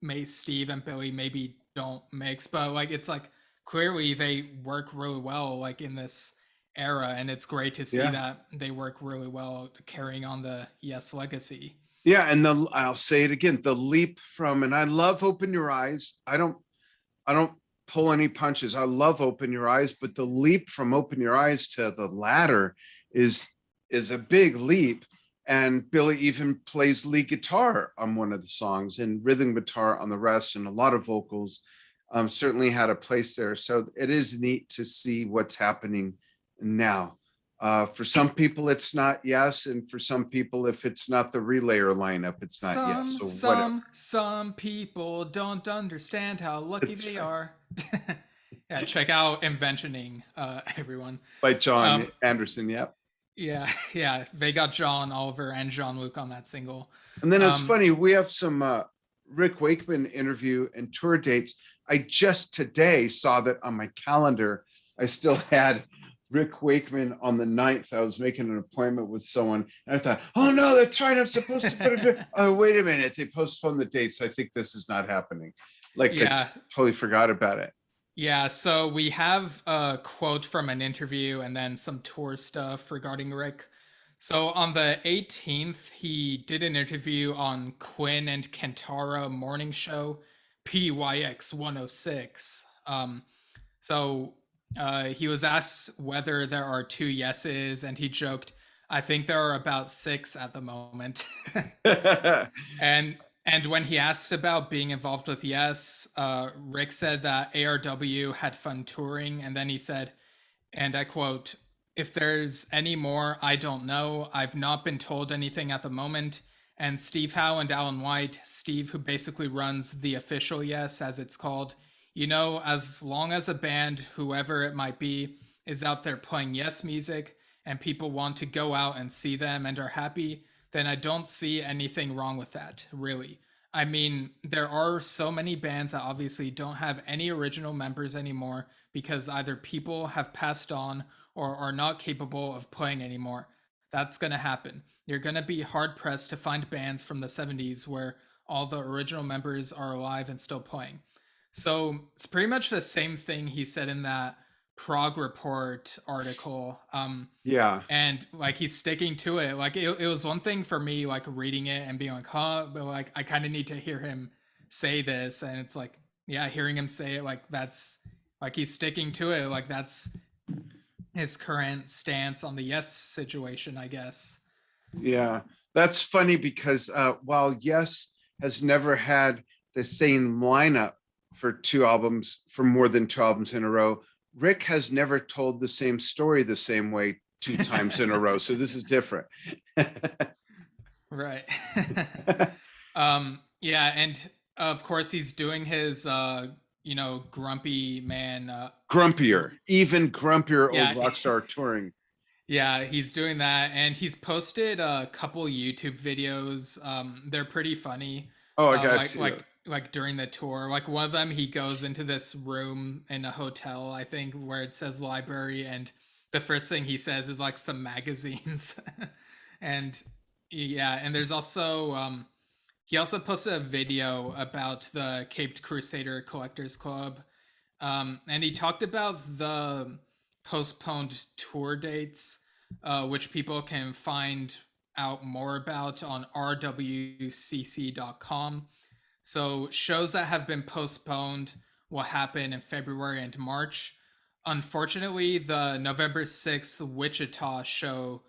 Speaker 2: may Steve and Billy maybe don't mix, but like it's like clearly they work really well like in this era, and it's great to see
Speaker 1: Yeah.
Speaker 2: that they work really well carrying on the Yes legacy.
Speaker 1: Yeah, and I'll say it again, the leap from, and I love Open Your Eyes. I don't pull any punches. I love Open Your Eyes, but the leap from Open Your Eyes to the latter is is a big leap. And Billy even plays lead guitar on one of the songs and rhythm guitar on the rest, and a lot of vocals. Certainly had a place there. So it is neat to see what's happening now. For some people, it's not Yes, and for some people, if it's not the relayer lineup, it's not Yes.
Speaker 2: Some,
Speaker 1: So whatever.
Speaker 2: some, some people don't understand how lucky
Speaker 1: That's
Speaker 2: they
Speaker 1: right.
Speaker 2: are. Yeah, check out Inventioning, everyone.
Speaker 1: By John
Speaker 2: Um,
Speaker 1: Anderson. Yep.
Speaker 2: yeah, yeah, they got John Oliver and John Luke on that single.
Speaker 1: And then it's
Speaker 2: Um,
Speaker 1: funny, we have some Rick Wakeman interview and tour dates. I just today saw that on my calendar. I still had Rick Wakeman on the 9th. I was making an appointment with someone, and I thought, oh no, that's right. I'm supposed to put it. Oh, wait a minute. They postponed the dates. I think this is not happening. Like I
Speaker 2: yeah,
Speaker 1: totally forgot about it.
Speaker 2: yeah. So we have a quote from an interview and then some tour stuff regarding Rick. So on the 18th, he did an interview on Quinn and Kentara morning show, PYX 106. So he was asked whether there are two yeses, and he joked, "I think there are about six at the moment." and and when he asked about being involved with Yes, Rick said that ARW had fun touring, and then he said, and I quote, "If there's any more, I don't know. I've not been told anything at the moment." And Steve Howe and Alan White, Steve, who basically runs the official Yes, as it's called, as long as a band, whoever it might be, is out there playing Yes music and people want to go out and see them and are happy, then I don't see anything wrong with that, really. I mean, there are so many bands that obviously don't have any original members anymore because either people have passed on or are not capable of playing anymore. That's going to happen. You're going to be hard pressed to find bands from the 70s where all the original members are alive and still playing. So it's pretty much the same thing he said in that Prague Report article.
Speaker 1: Yeah.
Speaker 2: And like he's sticking to it. Like it was one thing for me, like reading it and being like, huh, but like I kind of need to hear him say this. And it's like, yeah, hearing him say it, like that's like he's sticking to it. Like that's his current stance on the Yes situation, I guess.
Speaker 1: Yeah, that's funny because while Yes has never had the same lineup for two albums, for more than two albums in a row, Rick has never told the same story the same way two times in a row. So this is different.
Speaker 2: Right. Yeah, and of course he's doing his grumpy man
Speaker 1: Grumpier, even grumpier old
Speaker 2: yeah.
Speaker 1: rock star touring.
Speaker 2: Yeah, he's doing that, and he's posted a couple YouTube videos. They're pretty funny.
Speaker 1: Oh, I
Speaker 2: Uh,
Speaker 1: gotta
Speaker 2: like
Speaker 1: see
Speaker 2: like
Speaker 1: those.
Speaker 2: like during the tour, like one of them, he goes into this room in a hotel, I think, where it says library, and the first thing he says is like some magazines, and yeah, and there's also he also posted a video about the Caped Crusader Collectors Club, and he talked about the postponed tour dates, which people can find out more about on rwcc.com. So, shows that have been postponed will happen in February and March. Unfortunately, the November 6th Wichita show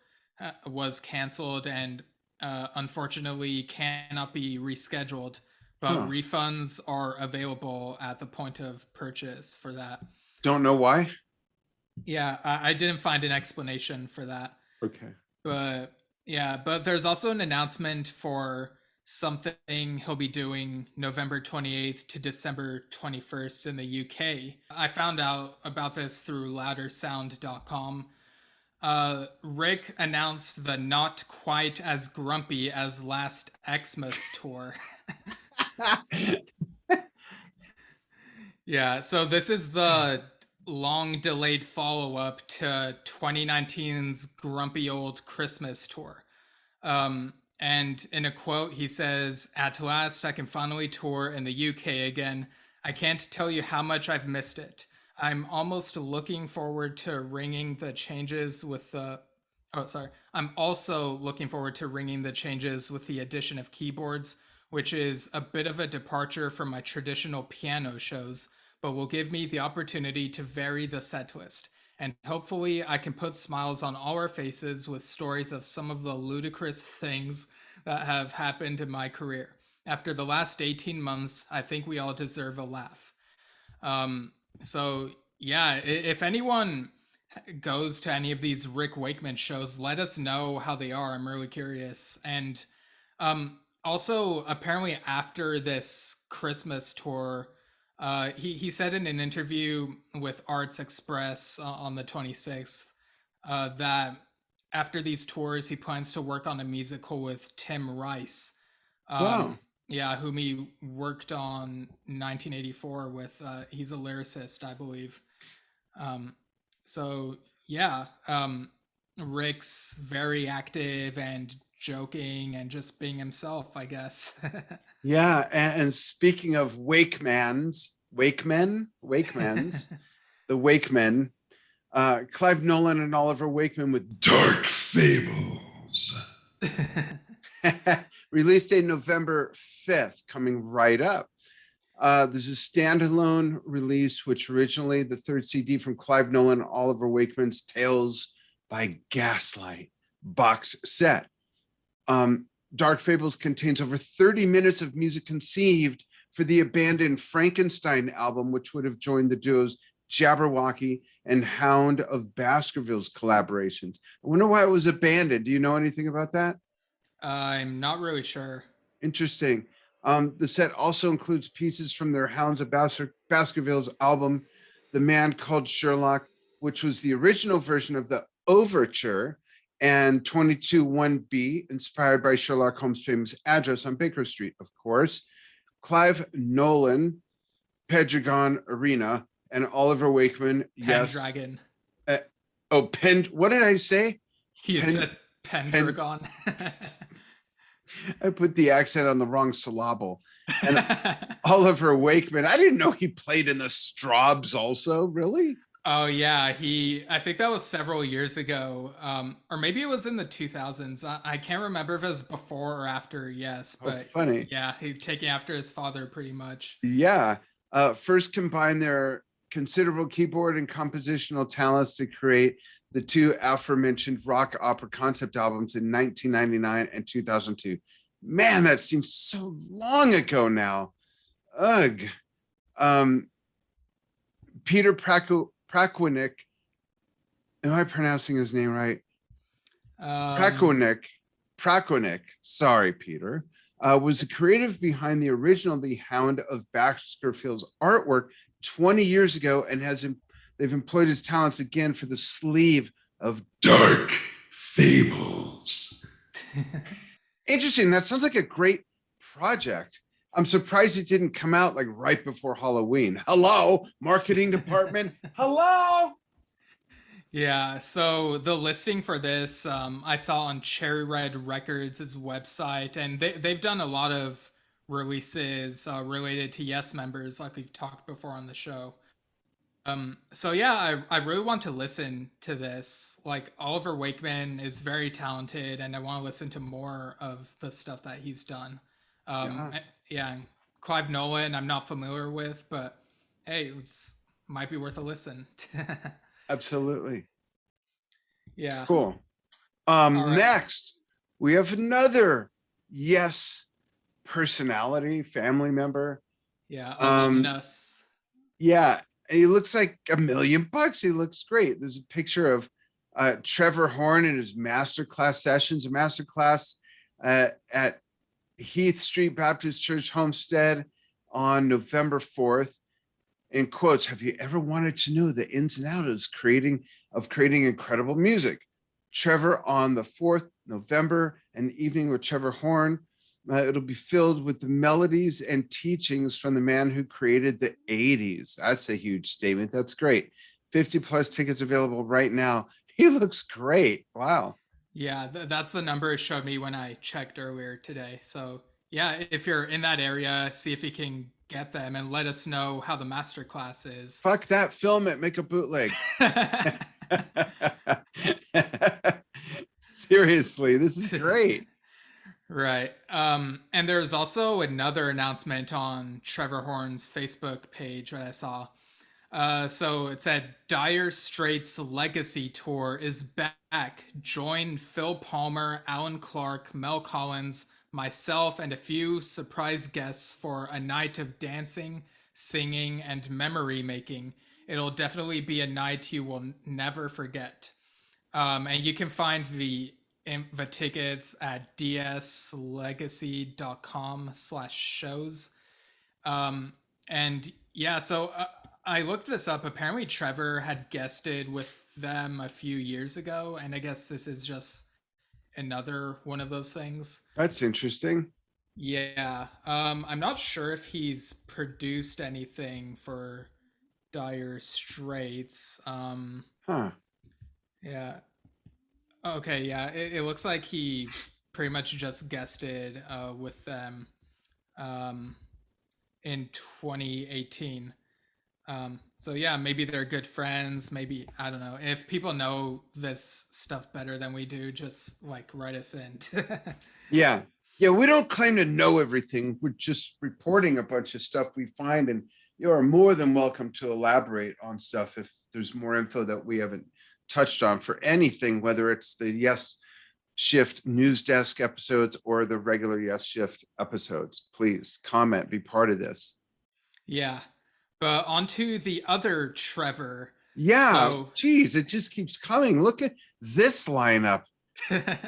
Speaker 2: was canceled and unfortunately cannot be rescheduled, but
Speaker 1: Huh.
Speaker 2: refunds are available at the point of purchase for that.
Speaker 1: Don't know why.
Speaker 2: Yeah, I didn't find an explanation for that.
Speaker 1: Okay.
Speaker 2: But yeah, but there's also an announcement for something he'll be doing November 28th to December 21st in the UK. I found out about this through loudersound.com. Rick announced the Not Quite as Grumpy as Last Xmas tour. Yeah, so this is the long delayed follow up to 2019's Grumpy Old Christmas tour. And in a quote, he says, "At last, I can finally tour in the UK again. I can't tell you how much I've missed it. I'm almost looking forward to ringing the changes with the. Oh, sorry. I'm also looking forward to ringing the changes with the addition of keyboards, which is a bit of a departure from my traditional piano shows, but will give me the opportunity to vary the set list. And hopefully, I can put smiles on all our faces with stories of some of the ludicrous things that have happened in my career. After the last 18 months, I think we all deserve a laugh." Um, so, yeah, if anyone goes to any of these Rick Wakeman shows, let us know how they are. I'm really curious. And also, apparently, after this Christmas tour, he said in an interview with Arts Express on the 26th that after these tours, he plans to work on a musical with Tim Rice.
Speaker 1: Wow.
Speaker 2: Yeah, whom he worked on 1984 with. He's a lyricist, I believe. Um, so yeah, Rick's very active and joking and just being himself, I guess.
Speaker 1: Yeah. And speaking of Wakemans, the Wakemen, Clive Nolan and Oliver Wakeman with Dark Fables. Release date November 5th, coming right up. There's a standalone release, which originally the third CD from Clive Nolan Oliver Wakeman's Tales by Gaslight box set. Dark Fables contains over 30 minutes of music conceived for the abandoned Frankenstein album, which would have joined the duos Jabberwocky and Hound of Baskerville's collaborations. I wonder why it was abandoned. Do you know anything about that?
Speaker 2: I'm not really sure.
Speaker 1: Interesting. The set also includes pieces from their Hounds of Baskerville's album, The Man Called Sherlock, which was the original version of the overture, and 22-1B, inspired by Sherlock Holmes' famous address on Baker Street, of course. Clive Nolan, Pedregon Arena, and Oliver Wakeman, yes.
Speaker 2: Pendragon.
Speaker 1: What did I say?
Speaker 2: He said Pendragon.
Speaker 1: I put the accent on the wrong syllable. And Oliver Wakeman, I didn't know he played in the Straubs also, really?
Speaker 2: Oh yeah, I think that was several years ago, or maybe it was in the 2000s. I can't remember if it was before or after. Yes, but
Speaker 1: funny.
Speaker 2: Yeah, he's taking after his father pretty much.
Speaker 1: Yeah, first combined their considerable keyboard and compositional talents to create the two aforementioned rock opera concept albums in 1999 and 2002. Man, that seems so long ago now. Ugh. Peter Prakwinick, am I pronouncing his name right? Prakwinick, sorry, Peter, was the creative behind the original The Hound of Baskerville's artwork 20 years ago, and they've employed his talents again for the sleeve of Dark Fables. Interesting. That sounds like a great project. I'm surprised it didn't come out like right before Halloween. Hello, marketing department. Hello.
Speaker 2: Yeah, so the listing for this I saw on Cherry Red Records' website, and they've done a lot of releases related to Yes members, like we've talked before on the show. So yeah, I really want to listen to this. Like Oliver Wakeman is very talented, and I want to listen to more of the stuff that he's done. Yeah, Clive Nolan, I'm not familiar with, but hey, it's might be worth a listen.
Speaker 1: Absolutely.
Speaker 2: Yeah.
Speaker 1: Cool.
Speaker 2: Right.
Speaker 1: Next, we have another Yes personality, family member.
Speaker 2: Yeah, alumnus.
Speaker 1: Yeah, and he looks like $1 million. He looks great. There's a picture of Trevor Horn in his masterclass sessions, a masterclass at Heath Street Baptist Church, Homestead on November 4th. In quotes, have you ever wanted to know the ins and outs of creating incredible music? Trevor on the 4th November, an evening with Trevor Horn. It'll be filled with the melodies and teachings from the man who created the 80s. That's a huge statement. That's great. 50 plus tickets available right now. He looks great. Wow.
Speaker 2: Yeah, that's the number it showed me when I checked earlier today. So yeah, if you're in that area, see if you can get them and let us know how the masterclass is.
Speaker 1: Fuck that, film it, make a bootleg. Seriously, this is great.
Speaker 2: Right. And there's also another announcement on Trevor Horn's Facebook page that I saw. So it said Dire Straits Legacy Tour is back. Join Phil Palmer, Alan Clark, Mel Collins, myself, and a few surprise guests for a night of dancing, singing, and memory making. It'll definitely be a night you will never forget. And you can find the tickets at dslegacy.com/shows. And yeah, so I looked this up. Apparently, Trevor had guested with them a few years ago, and I guess this is just another one of those things.
Speaker 1: That's interesting.
Speaker 2: Yeah, I'm not sure if he's produced anything for Dire Straits.
Speaker 1: Huh.
Speaker 2: Yeah. Okay, yeah, it looks like he pretty much just guested with them um, in 2018. So yeah, maybe they're good friends. Maybe I don't know. If people know this stuff better than we do, just like write us in.
Speaker 1: Yeah. Yeah, we don't claim to know everything. We're just reporting a bunch of stuff we find, and you are more than welcome to elaborate on stuff if there's more info that we haven't touched on for anything, whether it's the Yes Shift news desk episodes or the regular Yes Shift episodes. Please comment, be part of this.
Speaker 2: Yeah, but on to the other Trevor.
Speaker 1: Yeah,
Speaker 2: So
Speaker 1: geez, it just keeps coming. Look at this lineup.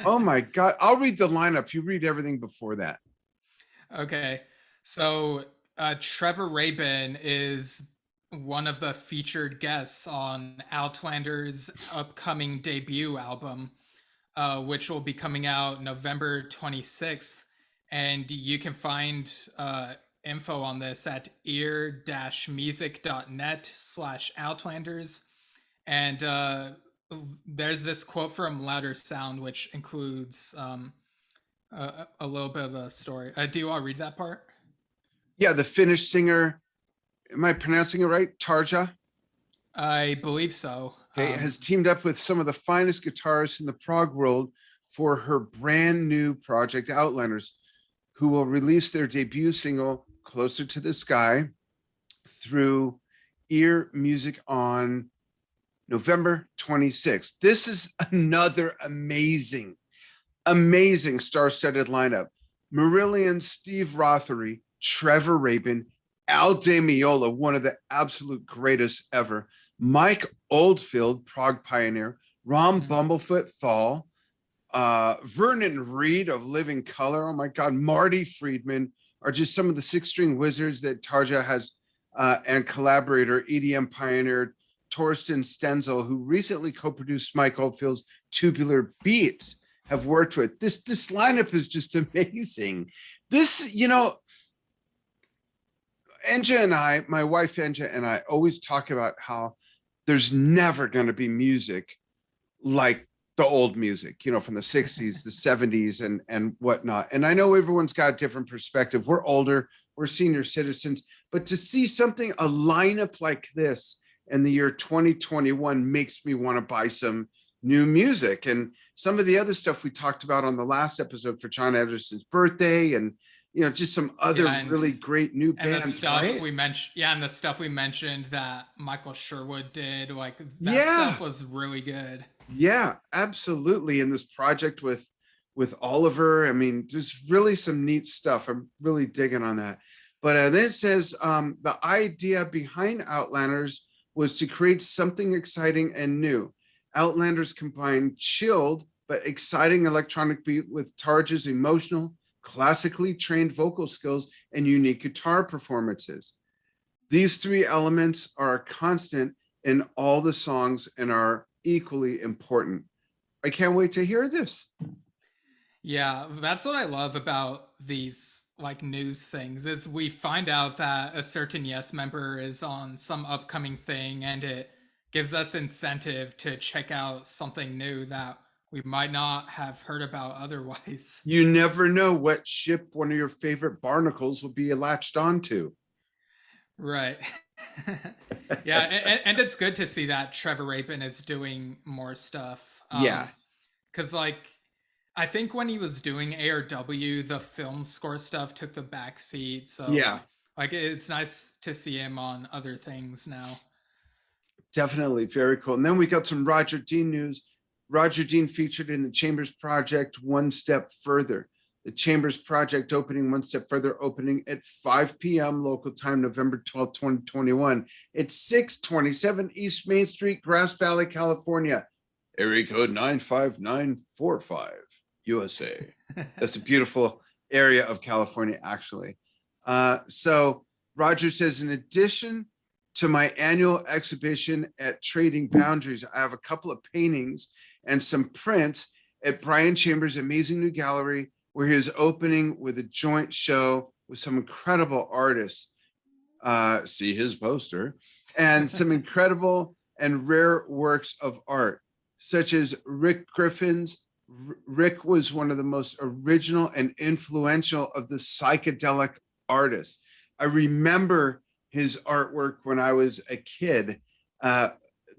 Speaker 1: Oh my God. I'll read the lineup. You read everything before that.
Speaker 2: okay, so Trevor Rabin is one of the featured guests on Outlanders' upcoming debut album, which will be coming out November 26th. And you can find info on this at ear-music.net/Outlanders. And there's this quote from Louder Sound, which includes a little bit of a story. Do you want to read that part?
Speaker 1: Yeah, the Finnish singer, am I pronouncing it right? Tarja.
Speaker 2: I believe so.
Speaker 1: Okay, has teamed up with some of the finest guitarists in the prog world for her brand new project, Outlanders, who will release their debut single, Closer to the Sky, through Ear Music on November 26th. This is another amazing, amazing star-studded lineup. Marillion, Steve Rothery, Trevor Rabin, Al Di Meola, one of the absolute greatest ever, Mike Oldfield, prog pioneer, Ron Bumblefoot Thal, Vernon Reed of Living Color, oh my God, Marty Friedman are just some of the six-string wizards that Tarja has, and collaborator, EDM pioneer Torsten Stenzel, who recently co-produced Mike Oldfield's Tubular Beats, have worked with. This lineup is just amazing. This, Enja and I, my wife Enja and I, always talk about how there's never going to be music like the old music, from the 60s, the 70s, and whatnot. And I know everyone's got a different perspective. We're older, we're senior citizens, but to see something, a lineup like this in the year 2021 makes me want to buy some new music. And some of the other stuff we talked about on the last episode for John Anderson's birthday, and just some other really great new bands.
Speaker 2: And the stuff
Speaker 1: right?
Speaker 2: we mentioned, and the stuff we mentioned that Michael Sherwood did, like that stuff was really good.
Speaker 1: Yeah, absolutely. And this project with Oliver, I mean, there's really some neat stuff. I'm really digging on that. But then it says the idea behind Outlanders was to create something exciting and new. Outlanders combined chilled but exciting electronic beat with Tarja's emotional, classically trained vocal skills and unique guitar performances. These three elements are a constant in all the songs and are equally important. I can't wait to hear this.
Speaker 2: Yeah, that's what I love about these like news things is we find out that a certain Yes member is on some upcoming thing, and it gives us incentive to check out something new that we might not have heard about otherwise.
Speaker 1: You never know what ship one of your favorite barnacles will be latched onto.
Speaker 2: Right. Yeah, and it's good to see that Trevor Rabin is doing more stuff.
Speaker 1: Yeah.
Speaker 2: Because like I think when he was doing ARW, the film score stuff took the back seat. So
Speaker 1: Yeah.
Speaker 2: like it's nice to see him on other things now.
Speaker 1: Definitely very cool. And then we got some Roger Dean news. Roger Dean featured in the Chambers Project One Step Further. The Chambers Project opening One Step Further, opening at 5 p.m. local time, November 12th, 2021. It's 627 East Main Street, Grass Valley, California. Area code 95945, USA. That's a beautiful area of California, actually. So Roger says, in addition to my annual exhibition at Trading Boundaries, I have a couple of paintings and some prints at Brian Chambers' amazing new gallery, where he is opening with a joint show with some incredible artists. See his poster, and some incredible and rare works of art, such as Rick Griffin's. Rick was one of the most original and influential of the psychedelic artists. I remember his artwork when I was a kid.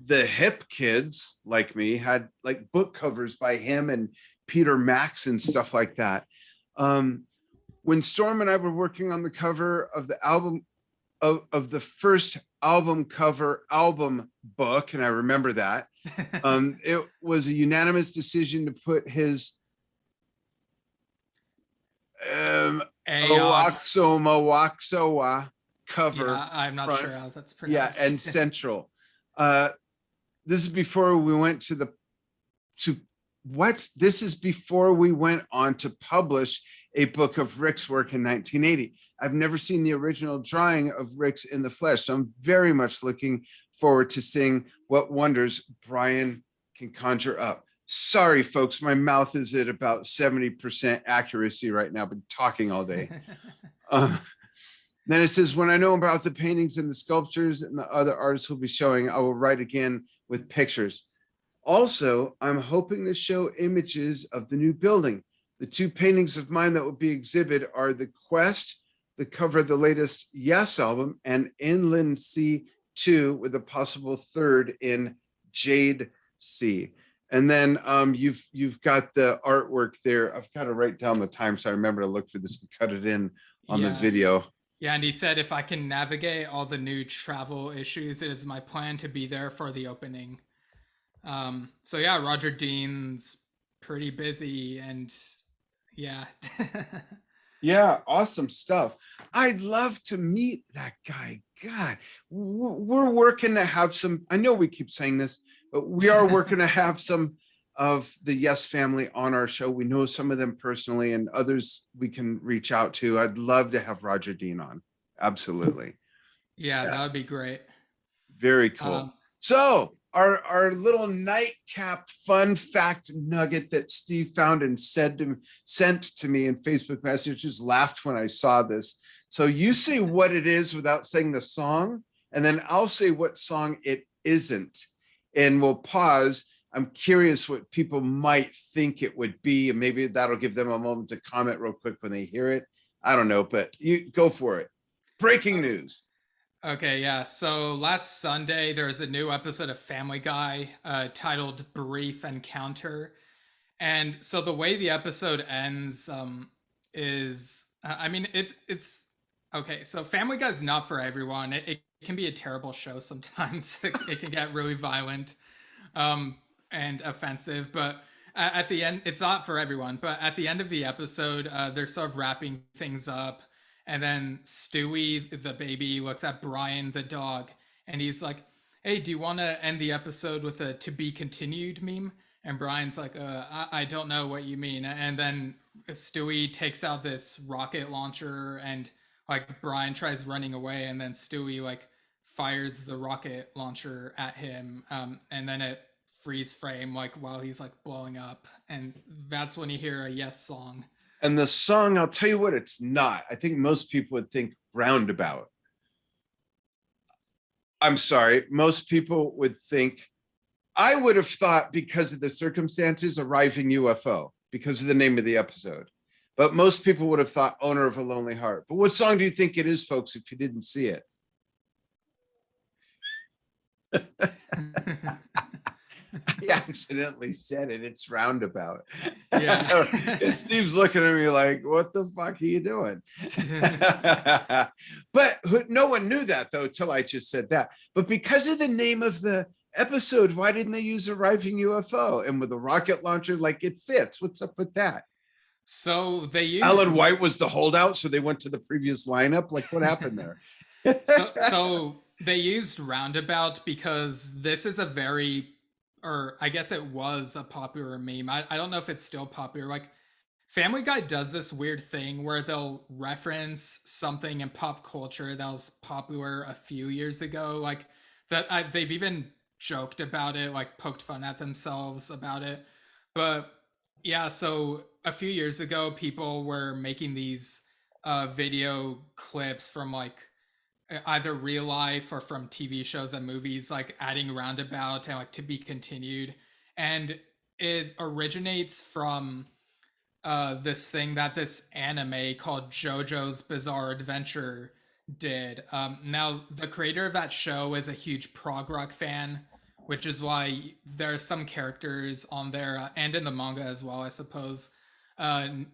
Speaker 1: The hip kids like me had like book covers by him and Peter Max and stuff like that. When Storm and I were working on the cover of the album, of the first album cover album book, and I remember that, it was a unanimous decision to put his Oaxowa cover.
Speaker 2: Yeah, I'm not
Speaker 1: front,
Speaker 2: sure how that's pronounced.
Speaker 1: Yeah, and central. This is before we went this is before we went on to publish a book of Rick's work in 1980. I've never seen the original drawing of Rick's in the flesh, so I'm very much looking forward to seeing what wonders Brian can conjure up. Sorry, folks, my mouth is at about 70% accuracy right now, been talking all day. Then it says, when I know about the paintings and the sculptures and the other artists who'll be showing, I will write again with pictures. Also, I'm hoping to show images of the new building. The two paintings of mine that will be exhibited are The Quest, the cover of the latest Yes album, and Inland Sea 2, with a possible third in Jade Sea. And then you've got the artwork there. I've got to write down the time so I remember to look for this and cut it in on the video.
Speaker 2: Yeah, and he said, if I can navigate all the new travel issues, it is my plan to be there for the opening. So yeah, Roger Dean's pretty busy, and yeah.
Speaker 1: Yeah, awesome stuff. I'd love to meet that guy. God, we're working to have some, I know we keep saying this, but we are working to have some of the Yes family on our show. We know some of them personally, and others we can reach out to. I'd love to have Roger Dean on. Absolutely.
Speaker 2: Yeah, that would be great.
Speaker 1: Very cool. So our little nightcap fun fact nugget that Steve found and sent to me in Facebook messages, laughed when I saw this. So you say what it is without saying the song, and then I'll say what song it isn't. And we'll pause. I'm curious what people might think it would be, and maybe that'll give them a moment to comment real quick when they hear it. I don't know, but you go for it. Breaking news.
Speaker 2: Okay, yeah. So last Sunday, there was a new episode of Family Guy titled Brief Encounter. And so the way the episode ends is, I mean, it's okay. So Family Guy is not for everyone. It can be a terrible show sometimes. It can get really violent and offensive. But at the end, it's not for everyone. But at the end of the episode, they're sort of wrapping things up. And then Stewie, the baby, looks at Brian, the dog, and he's like, hey, do you want to end the episode with a to be continued meme? And Brian's like, I don't know what you mean. And then Stewie takes out this rocket launcher, and like Brian tries running away, and then Stewie like fires the rocket launcher at him. And then it freeze frame like while he's like blowing up. And that's when you hear a Yes song.
Speaker 1: And the song, I'll tell you what, it's not. I think most people would think Roundabout. I'm sorry. Most people would think I would have thought because of the circumstances, arriving UFO, because of the name of the episode. But most people would have thought owner of a lonely heart. But what song do you think it is, folks, if you didn't see it? I accidentally said it. It's Roundabout.
Speaker 2: Yeah.
Speaker 1: Steve's looking at me like, what the fuck are you doing? But no one knew that, though, till I just said that. But because of the name of the episode, why didn't they use arriving UFO? And with a rocket launcher, like, it fits. What's up with that?
Speaker 2: So they used
Speaker 1: Alan White was the holdout, so they went to the previous lineup. Like, what happened there?
Speaker 2: so they used Roundabout because this is a very, or I guess it was a popular meme. I don't know if it's still popular. Like, Family Guy does this weird thing where they'll reference something in pop culture that was popular a few years ago. Like, they've even joked about it, like poked fun at themselves about it. But yeah, so a few years ago, people were making these video clips from like either real life or from TV shows and movies, like adding Roundabout and like to be continued. And it originates from this thing that this anime called JoJo's Bizarre Adventure did. Now, the creator of that show is a huge prog rock fan, which is why there are some characters on there and in the manga as well, I suppose,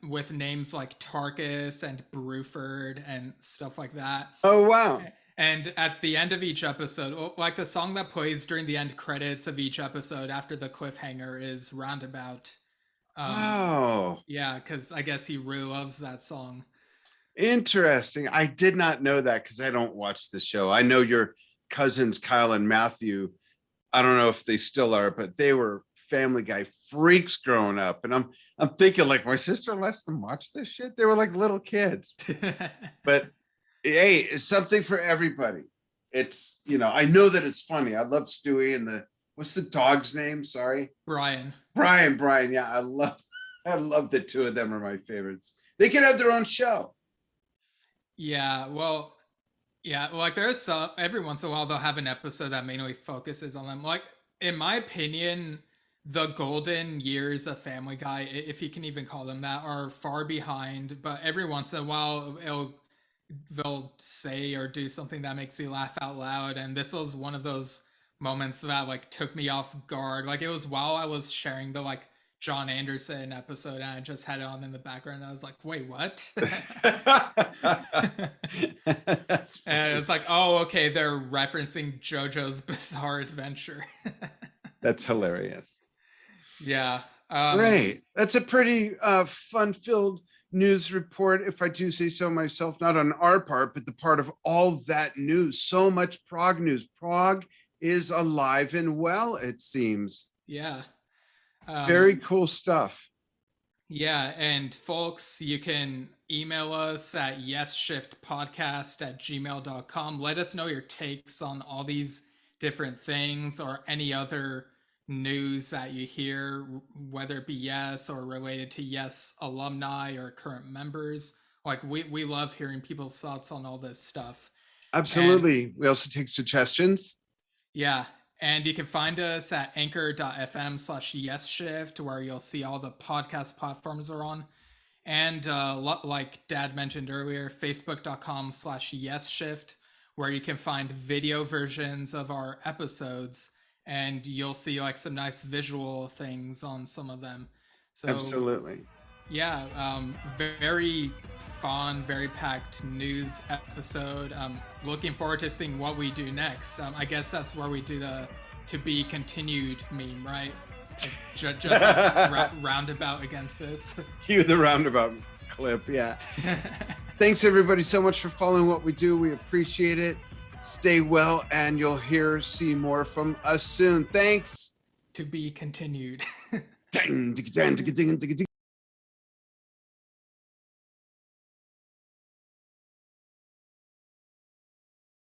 Speaker 2: with names like Tarkus and Bruford and stuff like that.
Speaker 1: Oh, wow.
Speaker 2: And at the end of each episode, like the song that plays during the end credits of each episode after the cliffhanger is Roundabout.
Speaker 1: Oh,
Speaker 2: yeah, because I guess he really loves that song.
Speaker 1: Interesting. I did not know that because I don't watch the show. I know your cousins, Kyle and Matthew. I don't know if they still are, but they were Family Guy freaks growing up. And I'm thinking, like, my sister lets them watch this shit. They were like little kids. But hey, it's something for everybody. It's, I know that it's funny. I love Stewie and what's the dog's name? Sorry.
Speaker 2: Brian.
Speaker 1: Yeah, I love the two of them are my favorites. They can have their own show.
Speaker 2: Yeah, well, like there's some, every once in a while they'll have an episode that mainly focuses on them. Like, in my opinion, the golden years of Family Guy, if you can even call them that, are far behind. But every once in a while, they'll say or do something that makes you laugh out loud. And this was one of those moments that like took me off guard. Like, it was while I was sharing the like Jon Anderson episode and I just had it on in the background. I was like, wait, what? And it was like, oh, okay, they're referencing JoJo's Bizarre Adventure.
Speaker 1: That's hilarious.
Speaker 2: Yeah.
Speaker 1: Great. That's a pretty fun-filled news report, if I do say so myself, not on our part, but the part of all that news. So much prog news. Prog is alive and well, it seems.
Speaker 2: Yeah.
Speaker 1: Very cool stuff.
Speaker 2: Yeah, and folks, you can email us at yesshiftpodcast@gmail.com. Let us know your takes on all these different things or any other news that you hear, whether it be Yes or related to Yes alumni or current members. Like, we love hearing people's thoughts on all this stuff.
Speaker 1: Absolutely. And we also take suggestions.
Speaker 2: Yeah. And you can find us at anchor.fm/Yesshift, where you'll see all the podcast platforms are on. And like Dad mentioned earlier, facebook.com/Yesshift, where you can find video versions of our episodes. And you'll see like some nice visual things on some of them. So,
Speaker 1: absolutely.
Speaker 2: Yeah, very fun, very packed news episode. Looking forward to seeing what we do next. I guess that's where we do the to be continued meme, right? Like, just like roundabout against this.
Speaker 1: Cue the roundabout clip, yeah. Thanks everybody so much for following what we do. We appreciate it. Stay well, and you'll see more from us soon. Thanks.
Speaker 2: To be continued.